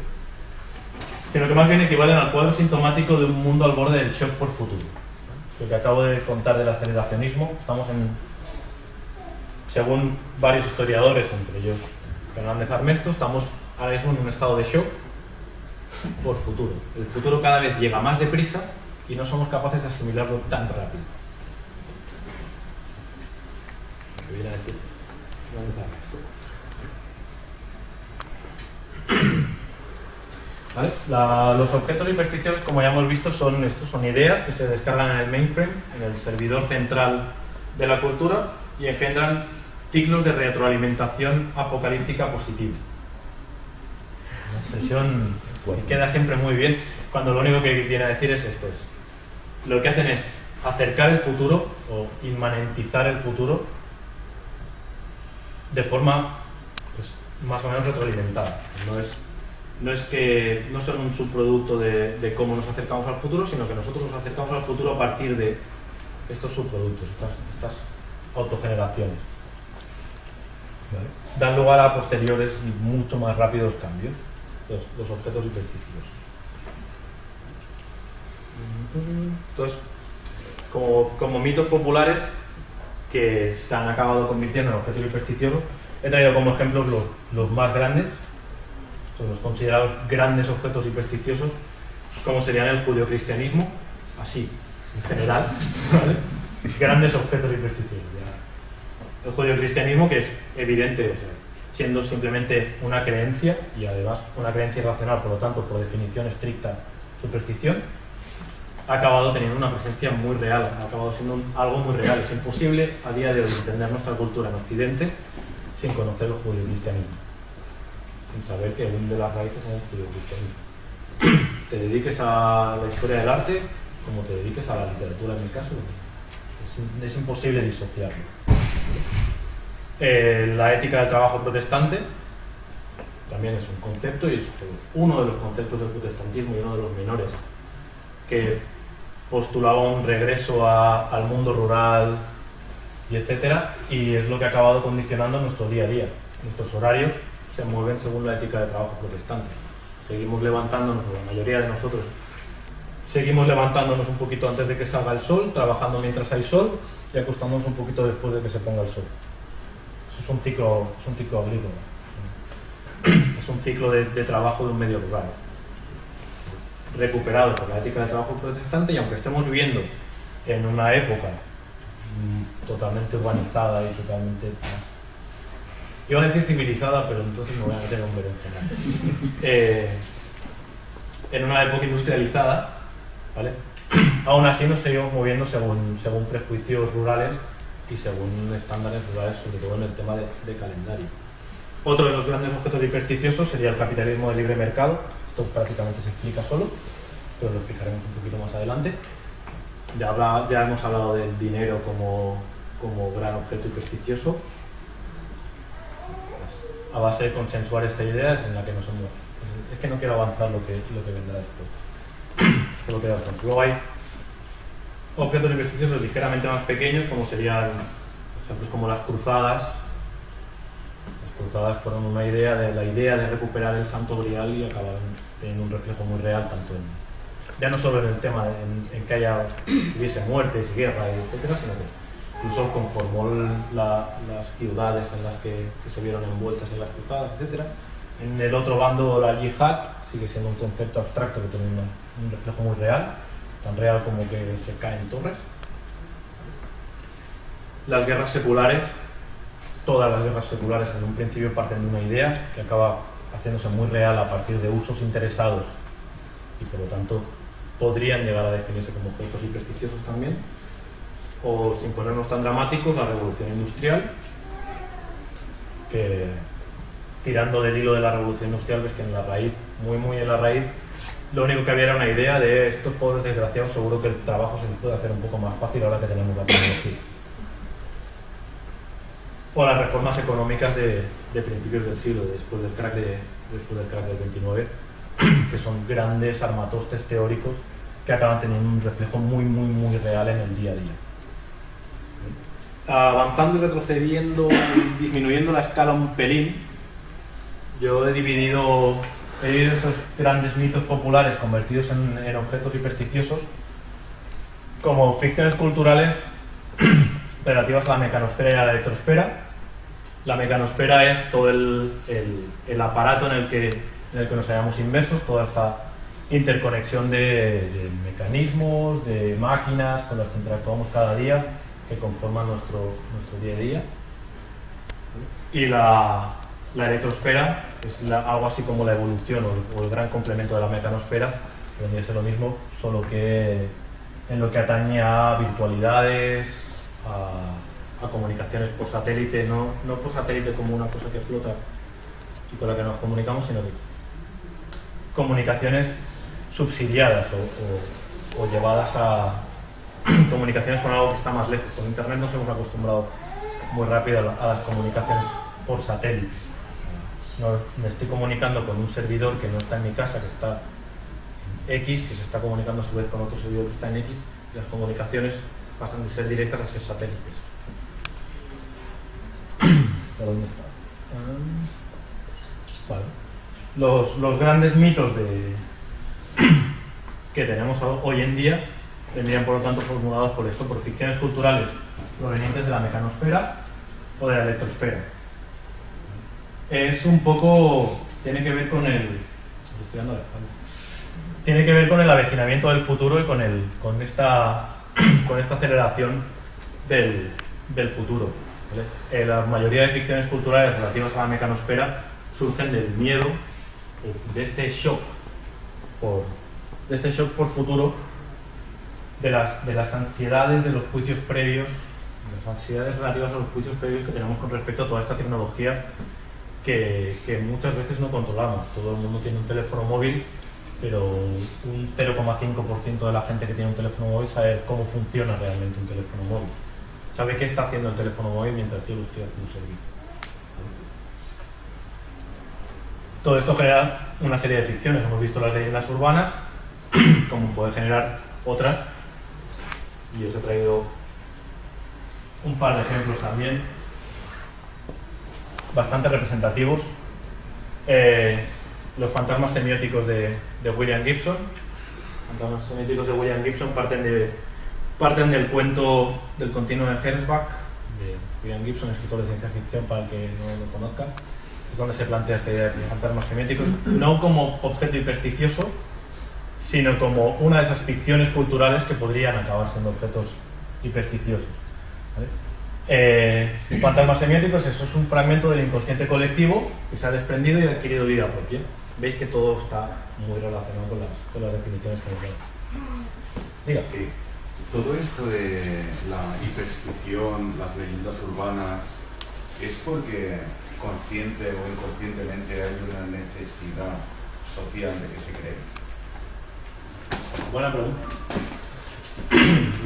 sino que más bien equivalen al cuadro sintomático de un mundo al borde del shock por futuro. Lo que acabo de contar del aceleracionismo, estamos según varios historiadores, entre ellos Fernández Armesto, estamos ahora mismo en un estado de shock por futuro. El futuro cada vez llega más deprisa y no somos capaces de asimilarlo tan rápido. ¿Qué viene a decir Fernández Armesto? ¿Vale? Los objetos hipersticiosos, como ya hemos visto, son ideas que se descargan en el mainframe, en el servidor central de la cultura, y engendran ciclos de retroalimentación apocalíptica positiva. Una expresión que queda siempre muy bien cuando lo único que viene a decir es esto. Lo que hacen es acercar el futuro o inmanentizar el futuro de forma pues, más o menos retroalimentada. No son un subproducto de cómo nos acercamos al futuro, sino que nosotros nos acercamos al futuro a partir de estos subproductos, estas autogeneraciones. ¿Vale? Dan lugar a posteriores y mucho más rápidos cambios, los objetos hipersticiosos. Entonces, como mitos populares que se han acabado convirtiendo en objetos hipersticiosos, he traído como ejemplos los más grandes, son los considerados grandes objetos hipersticiosos, como serían el judeocristianismo, así, en general, ¿vale? Grandes objetos hipersticiosos. El judeocristianismo, que es evidente, o sea, siendo simplemente una creencia, y además una creencia irracional, por lo tanto, por definición estricta, superstición, ha acabado teniendo una presencia muy real, ha acabado siendo algo muy real. Es imposible a día de hoy entender nuestra cultura en Occidente sin conocer el judeocristianismo, sin saber que hunde las raíces en el judeocristianismo. Te dediques a la historia del arte como te dediques a la literatura, en mi caso, es imposible disociarlo. La ética del trabajo protestante también es un concepto, y es uno de los conceptos del protestantismo y uno de los menores, que postulaba un regreso al mundo rural y etcétera, y es lo que ha acabado condicionando nuestro día a día. Nuestros horarios se mueven según la ética de trabajo protestante. Seguimos levantándonos, la mayoría de nosotros seguimos levantándonos un poquito antes de que salga el sol, trabajando mientras hay sol y acostándonos un poquito después de que se ponga el sol. Eso es un ciclo agrícola, es un ciclo de trabajo de un medio rural, recuperado por la ética del trabajo protestante. Y aunque estemos viviendo en una época totalmente urbanizada y totalmente, iba a decir civilizada, pero entonces me voy a meter en un berenjenal, en una época industrializada, ¿vale? Aún así nos seguimos moviendo según prejuicios rurales y según estándares rurales, sobre todo en el tema de calendario. Otro de los grandes objetos hipersticiosos sería el capitalismo de libre mercado. Esto prácticamente se explica solo, pero lo explicaremos un poquito más adelante. Ya hemos hablado del dinero como gran objeto hipersticioso. A base de consensuar esta idea es en la que nos hemos... Es que no quiero avanzar lo que vendrá después. Lo que luego hay objetos hipersticiosos ligeramente más pequeños, como serían ejemplos como las cruzadas. Las cruzadas fueron la idea de recuperar el Santo Grial y acabaron teniendo un reflejo muy real, tanto ya no solo en el tema en que hubiese muertes y guerra, etcétera, sino que incluso conformó las ciudades en las que se vieron envueltas en las cruzadas, etcétera. En el otro bando, la yihad sigue siendo un concepto abstracto que tiene un reflejo muy real, tan real como que se caen torres. Las guerras seculares, todas las guerras seculares en un principio parten de una idea que acaba haciéndose muy real a partir de usos interesados y por lo tanto podrían llegar a definirse como objetos hipersticiosos también. O, sin ponernos tan dramáticos, la revolución industrial, que tirando del hilo de la revolución industrial ves que en la raíz, muy en la raíz, lo único que había era una idea de estos pobres desgraciados, seguro que el trabajo se les puede hacer un poco más fácil ahora que tenemos la tecnología. O las reformas económicas de principios del siglo, después del crack del 29, que son grandes armatostes teóricos que acaban teniendo un reflejo muy real en el día a día. Avanzando y retrocediendo y disminuyendo la escala un pelín, yo he dividido estos grandes mitos populares convertidos en objetos hipersticiosos como ficciones culturales relativas a la mecanosfera y a la electrosfera. La mecanosfera es todo el aparato en el que nos hallamos inmersos, toda esta interconexión de mecanismos, de máquinas con las que interactuamos cada día, que conforman nuestro día a día. Y la electrosfera es algo así como la evolución o el gran complemento de la mecanosfera, que vendría a ser lo mismo, solo que en lo que atañe a virtualidades, a comunicaciones por satélite, no por satélite como una cosa que flota y con la que nos comunicamos, sino que comunicaciones subsidiadas o llevadas a comunicaciones con algo que está más lejos. Con Internet nos hemos acostumbrado muy rápido a las comunicaciones por satélite. No, me estoy comunicando con un servidor que no está en mi casa, que está en X, que se está comunicando a su vez con otro servidor que está en X, y las comunicaciones pasan de ser directas a ser satélites. ¿Por dónde está? Vale. Los grandes mitos que tenemos hoy en día vendrían por lo tanto formulados por esto, por ficciones culturales provenientes de la mecanosfera o de la electrosfera. Es un poco, tiene que ver con el avecinamiento del futuro y con esta aceleración del futuro, ¿vale? La mayoría de ficciones culturales relativas a la mecanosfera surgen del miedo, de este shock por futuro, de las ansiedades de los juicios previos, las ansiedades relativas a los juicios previos que tenemos con respecto a toda esta tecnología que muchas veces no controlamos. Todo el mundo tiene un teléfono móvil, pero un 0,5% de la gente que tiene un teléfono móvil sabe cómo funciona realmente un teléfono móvil. Sabe qué está haciendo el teléfono móvil mientras yo lo estoy haciendo servir. Todo esto genera una serie de ficciones. Hemos visto las leyendas urbanas, como puede generar otras, y os he traído un par de ejemplos también bastante representativos. Los fantasmas semióticos de William Gibson. Los fantasmas semióticos de William Gibson parten del cuento del continuo de Gernsback, de William Gibson, escritor de ciencia ficción, para el que no lo conozca. Es donde se plantea esta idea de fantasmas semióticos, no como objeto hipersticioso, sino como una de esas ficciones culturales que podrían acabar siendo objetos hipersticiosos, ¿vale? Fantasmas semióticos, eso es un fragmento del inconsciente colectivo que se ha desprendido y ha adquirido vida propia. Veis que todo está muy relacionado con las definiciones que nos dan. Diga. Todo esto de la hiperstición, las leyendas urbanas, ¿es porque consciente o inconscientemente hay una necesidad social de que se cree? Buena pregunta.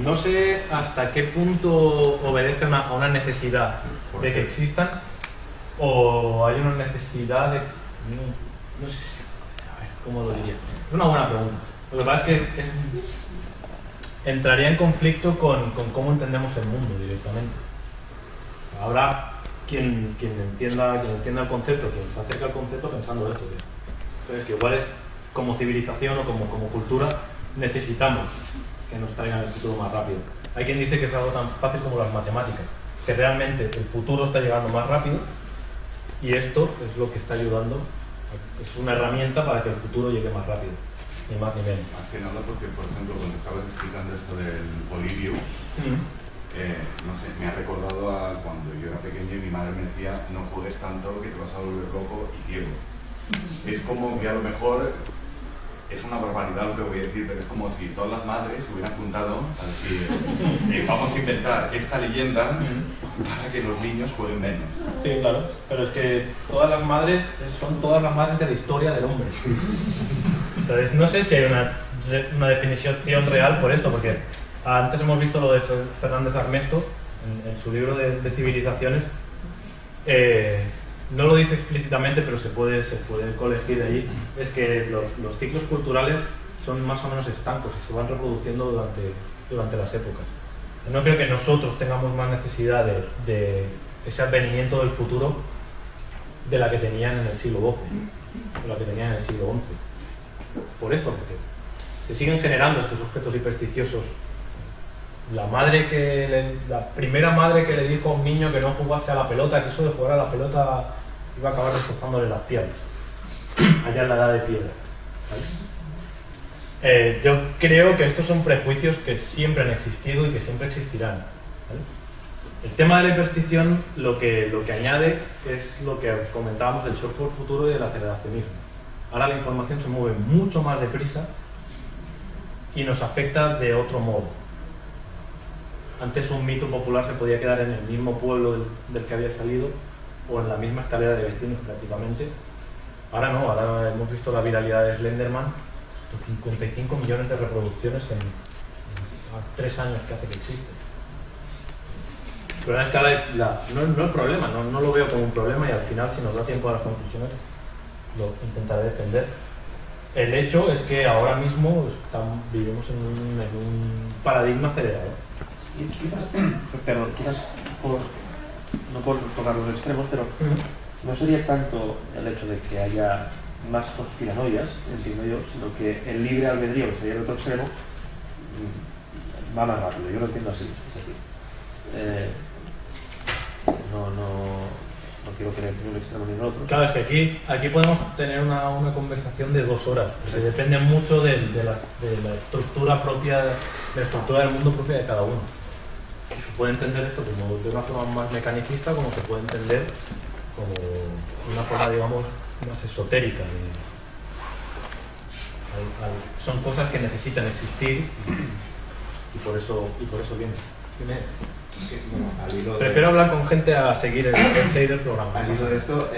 No sé hasta qué punto obedece a una necesidad de que existan, o hay una necesidad de... No sé si... A ver, ¿cómo lo diría? Es una buena pregunta. Lo que pasa es que entraría en conflicto con cómo entendemos el mundo directamente. Habrá quien entienda el concepto, quien se acerca al concepto pensando esto. Entonces, que igual es como civilización o como cultura necesitamos que nos traigan el futuro más rápido. Hay quien dice que es algo tan fácil como las matemáticas, que realmente el futuro está llegando más rápido y esto es lo que está ayudando, es una herramienta para que el futuro llegue más rápido, ni más ni menos. Más que nada porque, por ejemplo, cuando estabas explicando esto del Polibio, no sé, me ha recordado a cuando yo era pequeño y mi madre me decía: no juegues tanto que te vas a volver loco y ciego. Es como que a lo mejor es una barbaridad lo que voy a decir, pero es como si todas las madres se hubieran juntado a decir: vamos a inventar esta leyenda para que los niños jueguen menos. Sí, claro, pero es que todas las madres son todas las madres de la historia del hombre. Entonces no sé si hay una definición real por esto, porque antes hemos visto lo de Fernández Armesto en su libro de civilizaciones. No lo dice explícitamente, pero se puede colegir de allí. Es que los ciclos culturales son más o menos estancos y se van reproduciendo durante las épocas. No creo que nosotros tengamos más necesidad de ese advenimiento del futuro de la que tenían en el siglo XII, de la que tenían en el siglo XI. Por esto, porque se siguen generando estos objetos hipersticiosos. La primera madre que le dijo a un niño que no jugase a la pelota, que eso de jugar a la pelota iba a acabar destrozándole las piernas, allá en la edad de piedra, ¿vale? Yo creo que estos son prejuicios que siempre han existido y que siempre existirán, ¿vale? El tema de la hiperstición lo que añade es lo que comentábamos del shock por futuro y del aceleracionismo. Ahora la información se mueve mucho más deprisa y nos afecta de otro modo. Antes un mito popular se podía quedar en el mismo pueblo del que había salido o en la misma escalera de vecinos prácticamente. Ahora no, ahora hemos visto la viralidad de Slenderman, 55 millones de reproducciones en 3 años que hace que existe. problema es que no el problema, no lo veo como un problema, y al final, si nos da tiempo a las conclusiones, lo intentaré defender. El hecho es que ahora mismo vivimos en un paradigma acelerado. Perdón, quizás no por tocar los extremos, pero no sería tanto el hecho de que haya más conspiranoias, entiendo yo, sino que el libre albedrío, que sería el otro extremo, va más rápido. Yo lo entiendo así, es decir, no quiero creer ni un extremo ni el otro. Claro, es que aquí podemos tener una conversación de 2 horas, porque depende mucho de la estructura propia, de la estructura del mundo propia de cada uno. Se puede entender esto como de una forma más mecanicista, como se puede entender como una forma, digamos, más esotérica. Son cosas que necesitan existir y por eso vienen. Sí, bueno, al hilo Prefiero hablar con gente a seguir el programa. Al hilo de esto,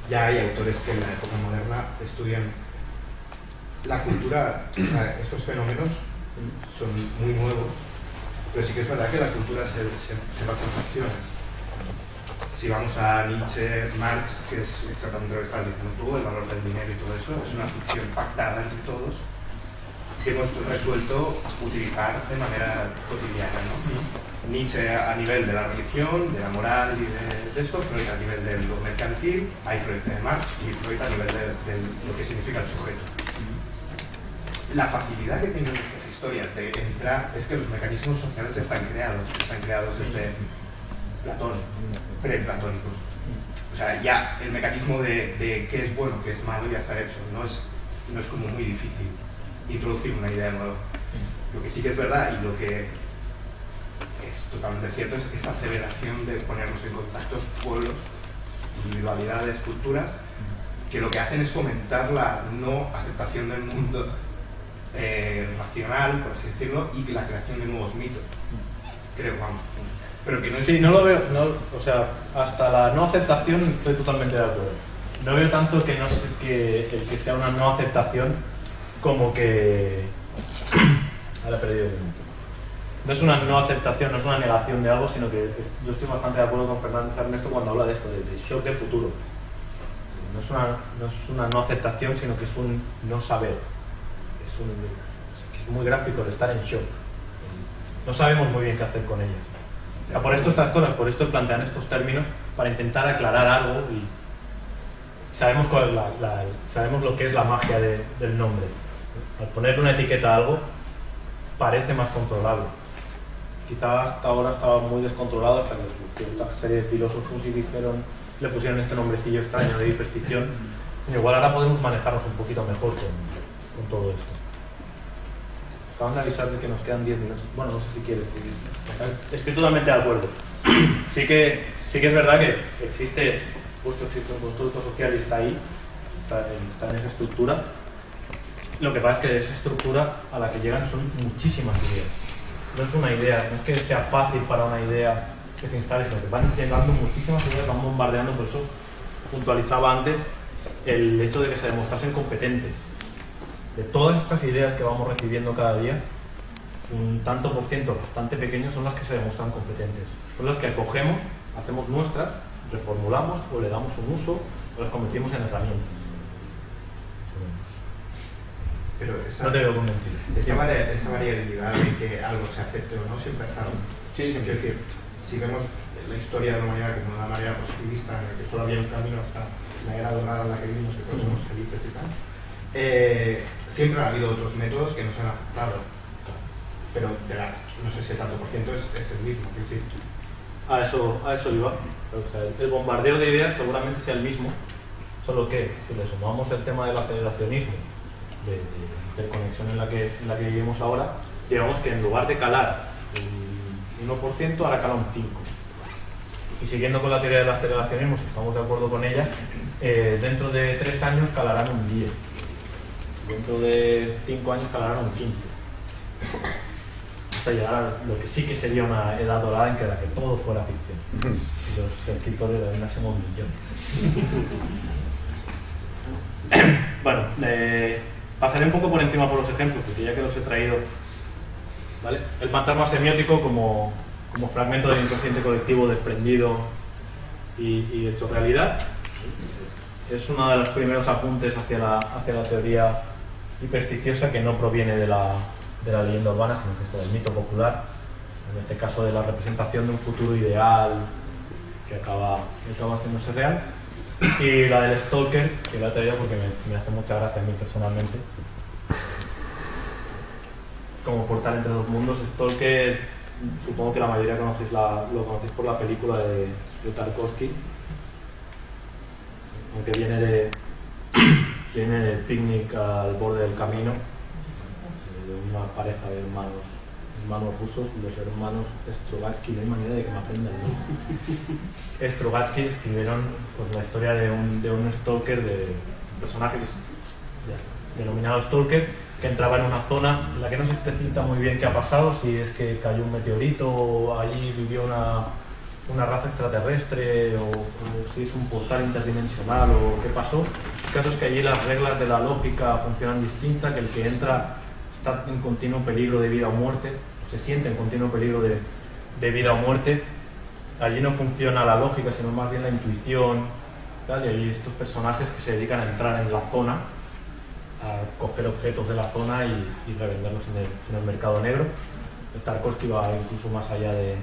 ya hay autores que en la época moderna estudian la cultura. O sea, estos fenómenos son muy nuevos, pero sí que es verdad que la cultura se basa en ficciones. Si vamos a Nietzsche, Marx, que es exactamente lo que estás diciendo tú, el valor del dinero y todo eso, es una ficción pactada entre todos que hemos resuelto utilizar de manera cotidiana, ¿no? Nietzsche a nivel de la religión, de la moral y de esto, Freud a nivel de lo mercantil, hay Freud de Marx y Freud a nivel de lo que significa el sujeto. La facilidad que tienen estas historias de entrar es que los mecanismos sociales están creados desde Platón, preplatónicos. O sea, ya el mecanismo de qué es bueno, qué es malo ya está hecho, no es como muy difícil introducir una idea nueva. Lo que sí que es verdad y lo que es totalmente cierto es esta aceleración de ponernos en contacto pueblos, individualidades, culturas, que lo que hacen es fomentar la no aceptación del mundo racional, por así decirlo, y la creación de nuevos mitos. Creo, vamos. Pero que no es... Sí, no lo veo, o sea, hasta la no aceptación estoy totalmente de acuerdo. No veo tanto que el que sea una no aceptación como que... Ahora he perdido el momento. No es una no aceptación, no es una negación de algo, sino que yo estoy bastante de acuerdo con Fernández Ernesto cuando habla de esto, de shock de futuro. No es una no aceptación, sino que es un no saber. Es muy gráfico el estar en shock. No sabemos muy bien qué hacer con ellas. O sea, por esto estas cosas, por esto plantean estos términos, para intentar aclarar algo y sabemos sabemos lo que es la magia del nombre. Al ponerle una etiqueta a algo, parece más controlable. Quizá hasta ahora estaba muy descontrolado hasta que esta serie de filósofos le pusieron este nombrecillo extraño de hiperstición. Y igual ahora podemos manejarnos un poquito mejor con todo esto. Acaban de avisar de que nos quedan 10 minutos. Bueno, no sé si quieres seguir. Estoy totalmente de acuerdo. Sí que es verdad que existe un constructo social y está ahí, está en esa estructura. Lo que pasa es que de esa estructura a la que llegan son muchísimas ideas. No es una idea, no es que sea fácil para una idea que se instale, sino que van llegando muchísimas ideas, van bombardeando. Por eso puntualizaba antes el hecho de que se demostrasen competentes. De todas estas ideas que vamos recibiendo cada día, un tanto por ciento bastante pequeño son las que se demuestran competentes. Son las que acogemos, hacemos nuestras, reformulamos o le damos un uso o las convertimos en herramientas. Pero No te veo convencido. Esa variabilidad de que algo se acepte o no siempre ha estado. Sí, siempre. Es decir, si vemos la historia de la humanidad como una manera positivista en la que solo había un camino hasta la era dorada en la que vivimos, que todos somos felices y tal, siempre ha habido otros métodos que no se han aceptado. Pero no sé si el tanto por ciento es el mismo. Es decir, A eso iba. O sea, el bombardeo de ideas seguramente sea el mismo, solo que si le sumamos el tema del aceleracionismo, de conexión en la que vivimos ahora, digamos que en lugar de calar el 1%, ahora cala un 5%. Y siguiendo con la teoría del aceleracionismo, si estamos de acuerdo con ella, dentro de 3 años calarán un 10%. Dentro de 5 años calarán un 15%. Hasta llegar a lo que sí que sería una edad dorada en que la que todo fuera ficción. Y los escritores de la somos millones. Bueno, pasaré un poco por encima por los ejemplos, porque ya que los he traído, ¿vale? El fantasma semiótico como como fragmento del inconsciente colectivo desprendido y hecho realidad. Es uno de los primeros apuntes hacia la teoría hipersticiosa, que no proviene de la leyenda urbana, sino que es del mito popular, en este caso de la representación de un futuro ideal que acaba haciéndose real. Y la del Stalker, que la he traído porque me hace mucha gracia a mí personalmente, como portal entre dos mundos. Stalker, supongo que la mayoría lo conocéis por la película de Tarkovsky, aunque viene de Picnic al borde del camino, de una pareja de hermanos rusos, los hermanos Strugatsky. No hay manera de que me aprenda el nombre. Strugatsky escribieron pues, la historia de un stalker, de personajes denominado stalker, que entraba en una zona en la que no se especifica muy bien qué ha pasado, si es que cayó un meteorito o allí vivió una raza extraterrestre, o si es un portal interdimensional o qué pasó. El caso es que allí las reglas de la lógica funcionan distinta, que el que entra está en continuo peligro de vida o muerte, o se siente en continuo peligro de vida o muerte. Allí no funciona la lógica, sino más bien la intuición, ¿tal? Y hay estos personajes que se dedican a entrar en la zona, a coger objetos de la zona y revenderlos en el mercado negro. Tarkovsky va incluso más allá de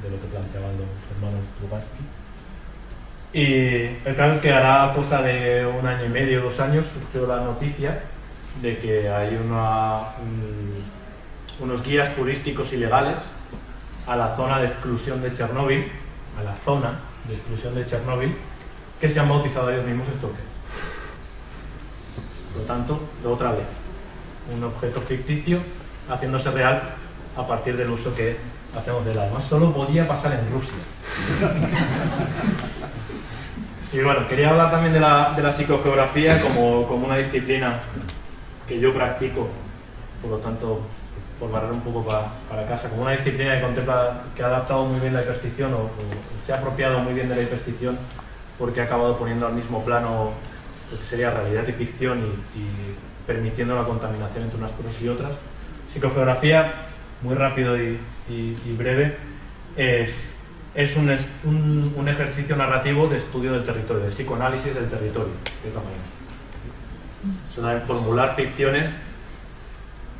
lo que planteaban los hermanos Strugatsky. Y el caso es que hará cosa de 1 año y medio, 2 años, surgió la noticia de que hay unos guías turísticos ilegales a la zona de exclusión de Chernóbil, que se han bautizado ellos mismos Stalker. Por lo tanto, de otra vez, un objeto ficticio haciéndose real a partir del uso que hacemos del alma. Solo podía pasar en Rusia. Y bueno, quería hablar también de la psicogeografía como una disciplina que yo practico, por lo tanto, por barrer un poco para casa, como una disciplina que contempla, que ha adaptado muy bien la hiperstición o se ha apropiado muy bien de la hiperstición, porque ha acabado poniendo al mismo plano lo que sería realidad y ficción y permitiendo la contaminación entre unas cosas y otras. Psicogeografía, muy rápido y breve, es un ejercicio narrativo de estudio del territorio, de psicoanálisis del territorio, de cierta manera. Se da en formular ficciones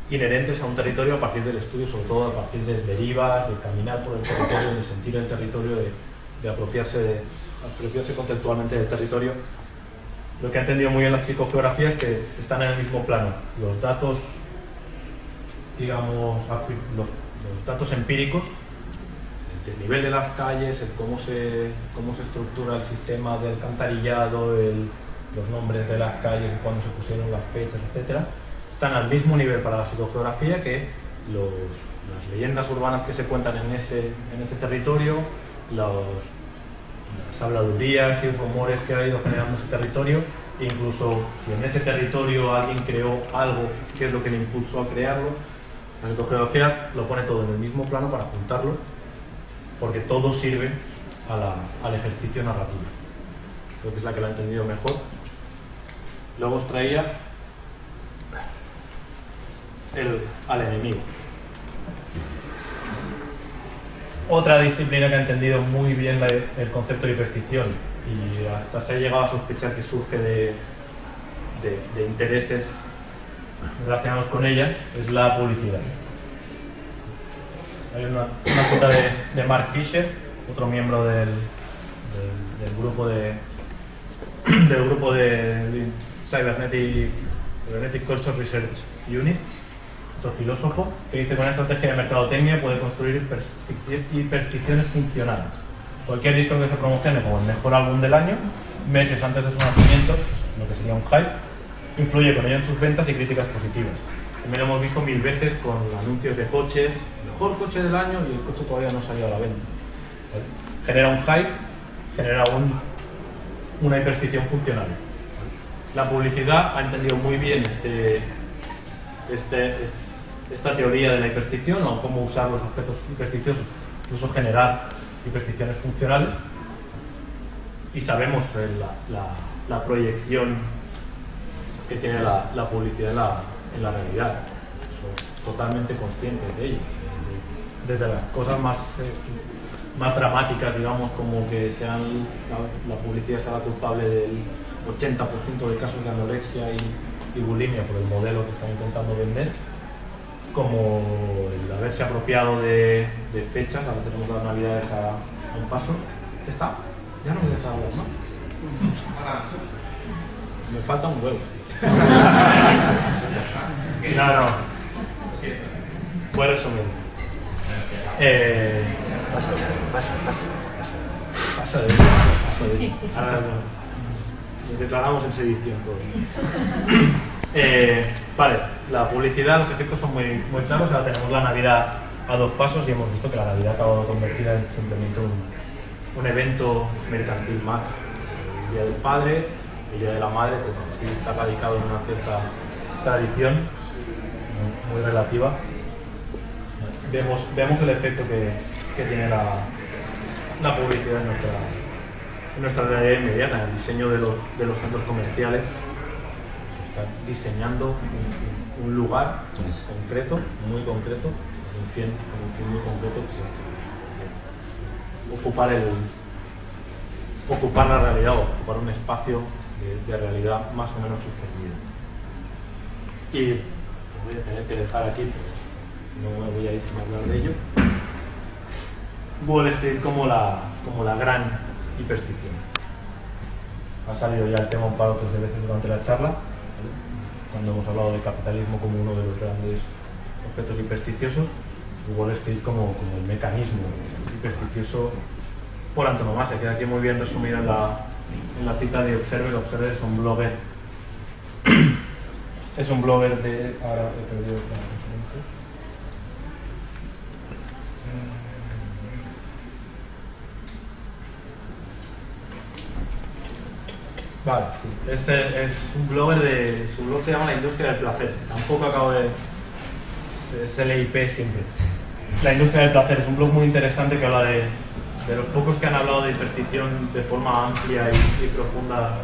inherentes a un territorio a partir del estudio, sobre todo a partir de derivas, de caminar por el territorio, de sentir el territorio, de apropiarse conceptualmente del territorio. Lo que ha entendido muy bien la psicogeografía es que están en el mismo plano. Los datos, digamos, los datos empíricos, el desnivel de las calles, el cómo se estructura el sistema de alcantarillado, los nombres de las calles, cuándo se pusieron las fechas, etcétera, están al mismo nivel para la psicogeografía que las leyendas urbanas que se cuentan en ese territorio, las habladurías y rumores que ha ido generando ese territorio, e incluso si en ese territorio alguien creó algo, qué es lo que le impulsó a crearlo. La psicogeografía lo pone todo en el mismo plano para juntarlo, porque todo sirve al ejercicio narrativo. Creo que es la que lo ha entendido mejor. Luego os traía al enemigo. Otra disciplina que ha entendido muy bien el concepto de hiperstición, y hasta se ha llegado a sospechar que surge de intereses relacionados con ella, es la publicidad. Hay una cita de Mark Fisher, otro miembro del grupo de Cybernetic Culture Research Unit, otro filósofo, que dice que con una estrategia de mercadotecnia puede construir hipersticiones funcionales. Cualquier disco que se promocione como el mejor álbum del año, meses antes de su nacimiento, lo que sería un hype, influye con ello en sus ventas y críticas positivas. También lo hemos visto 1000 veces con anuncios de coches, mejor coche del año, y el coche todavía no ha salido a la venta. Genera un hype, genera una hiperstición funcional. La publicidad ha entendido muy bien esta teoría de la hiperstición, o cómo usar los objetos hipersticiosos, incluso generar hipersticiones funcionales, y sabemos la proyección que tiene la publicidad en la realidad. Somos totalmente conscientes de ello, desde las cosas más dramáticas, digamos, como que la publicidad sea la culpable del 80% de casos de anorexia y bulimia por el modelo que están intentando vender, como el haberse apropiado de fechas. Ahora tenemos las navidades a un paso. ¿Está? Ya no me deja hablar más. Me falta un huevo. No. Voy resumiendo. Pasa de mí. Ahora nos declaramos en sedición todos. Vale, la publicidad, los efectos son muy claros. Ahora tenemos la Navidad a 2 pasos y hemos visto que la Navidad acaba de convertir en simplemente un evento mercantil más. El Día del Padre, el Día de la Madre, que sí está radicado en una cierta tradición muy relativa. Vemos el efecto que tiene la publicidad en nuestra realidad inmediata, en el diseño de los centros comerciales. Se está diseñando un lugar concreto, muy concreto, con un fin muy concreto, que es esto: ocupar la realidad, o ocupar un espacio de realidad más o menos suspendido. Y lo voy a tener que dejar aquí, no me voy a ir sin hablar de ello. Wall Street como la gran hiperstición. Ha salido ya el tema un par o tres de veces durante la charla, ¿vale? Cuando hemos hablado del capitalismo como uno de los grandes objetos hipersticiosos, Wall Street como el mecanismo hipersticioso por antonomasia. Queda aquí muy bien resumido en la cita de Observer. Observer es un blogger. Es un blogger de... Ahora he perdido la referencia. Vale, sí. Es un blogger su blog se llama La Industria del Placer. Tampoco acabo de... Es LIP siempre. La Industria del Placer es un blog muy interesante que habla de los pocos que han hablado de hiperstición de forma amplia y profunda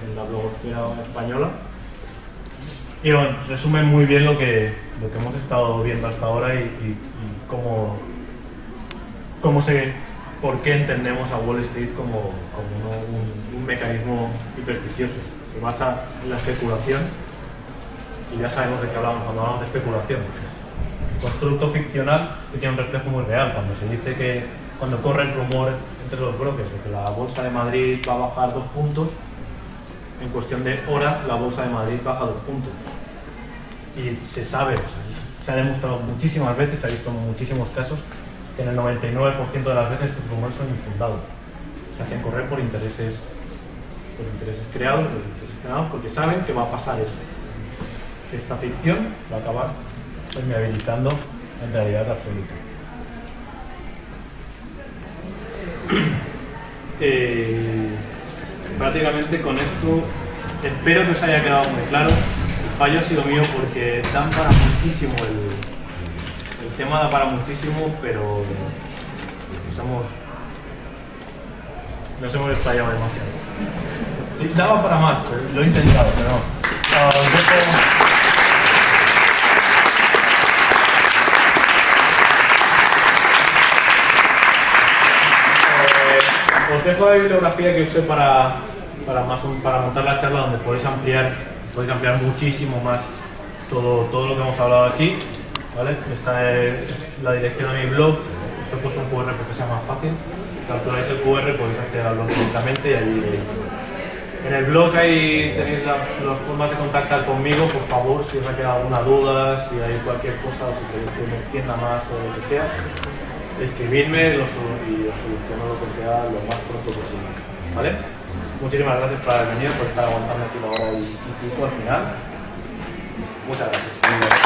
en la blogosfera española. Y bueno, resume muy bien lo que hemos estado viendo hasta ahora y por qué entendemos a Wall Street como un mecanismo hipersticioso. Se basa en la especulación, y ya sabemos de qué hablamos cuando hablamos de especulación. Constructo ficcional que tiene un reflejo muy real. Cuando se dice que, cuando corre el rumor entre los brokers de que la Bolsa de Madrid va a bajar 2 puntos, en cuestión de horas la Bolsa de Madrid baja 2 puntos. Y se sabe, se ha demostrado muchísimas veces, se ha visto en muchísimos casos, que en el 99% de las veces estos rumores son infundados. Se hacen correr por intereses creados, porque saben que va a pasar eso. Esta ficción va a acabar permeabilizando en realidad absoluta. Prácticamente con esto espero que os haya quedado muy claro. El fallo ha sido mío porque dan para muchísimo, el tema da para muchísimo, pero nos hemos explayado demasiado. Daba para más, lo he intentado, pero no. Os dejo la bibliografía que usé para montar la charla, donde podéis ampliar muchísimo más todo lo que hemos hablado aquí, ¿vale? Esta es la dirección a mi blog. Os he puesto un QR porque sea más fácil. Capturáis el QR, podéis acceder al blog directamente y allí veis. En el blog ahí tenéis las formas de contactar conmigo. Por favor, si os ha quedado alguna duda, si hay cualquier cosa, o si queréis que me extienda más o lo que sea, escribidme y os soluciono lo que sea lo más pronto posible, ¿vale? Muchísimas gracias por haber venido, por estar aguantando aquí la hora y pico al final. Muchas gracias.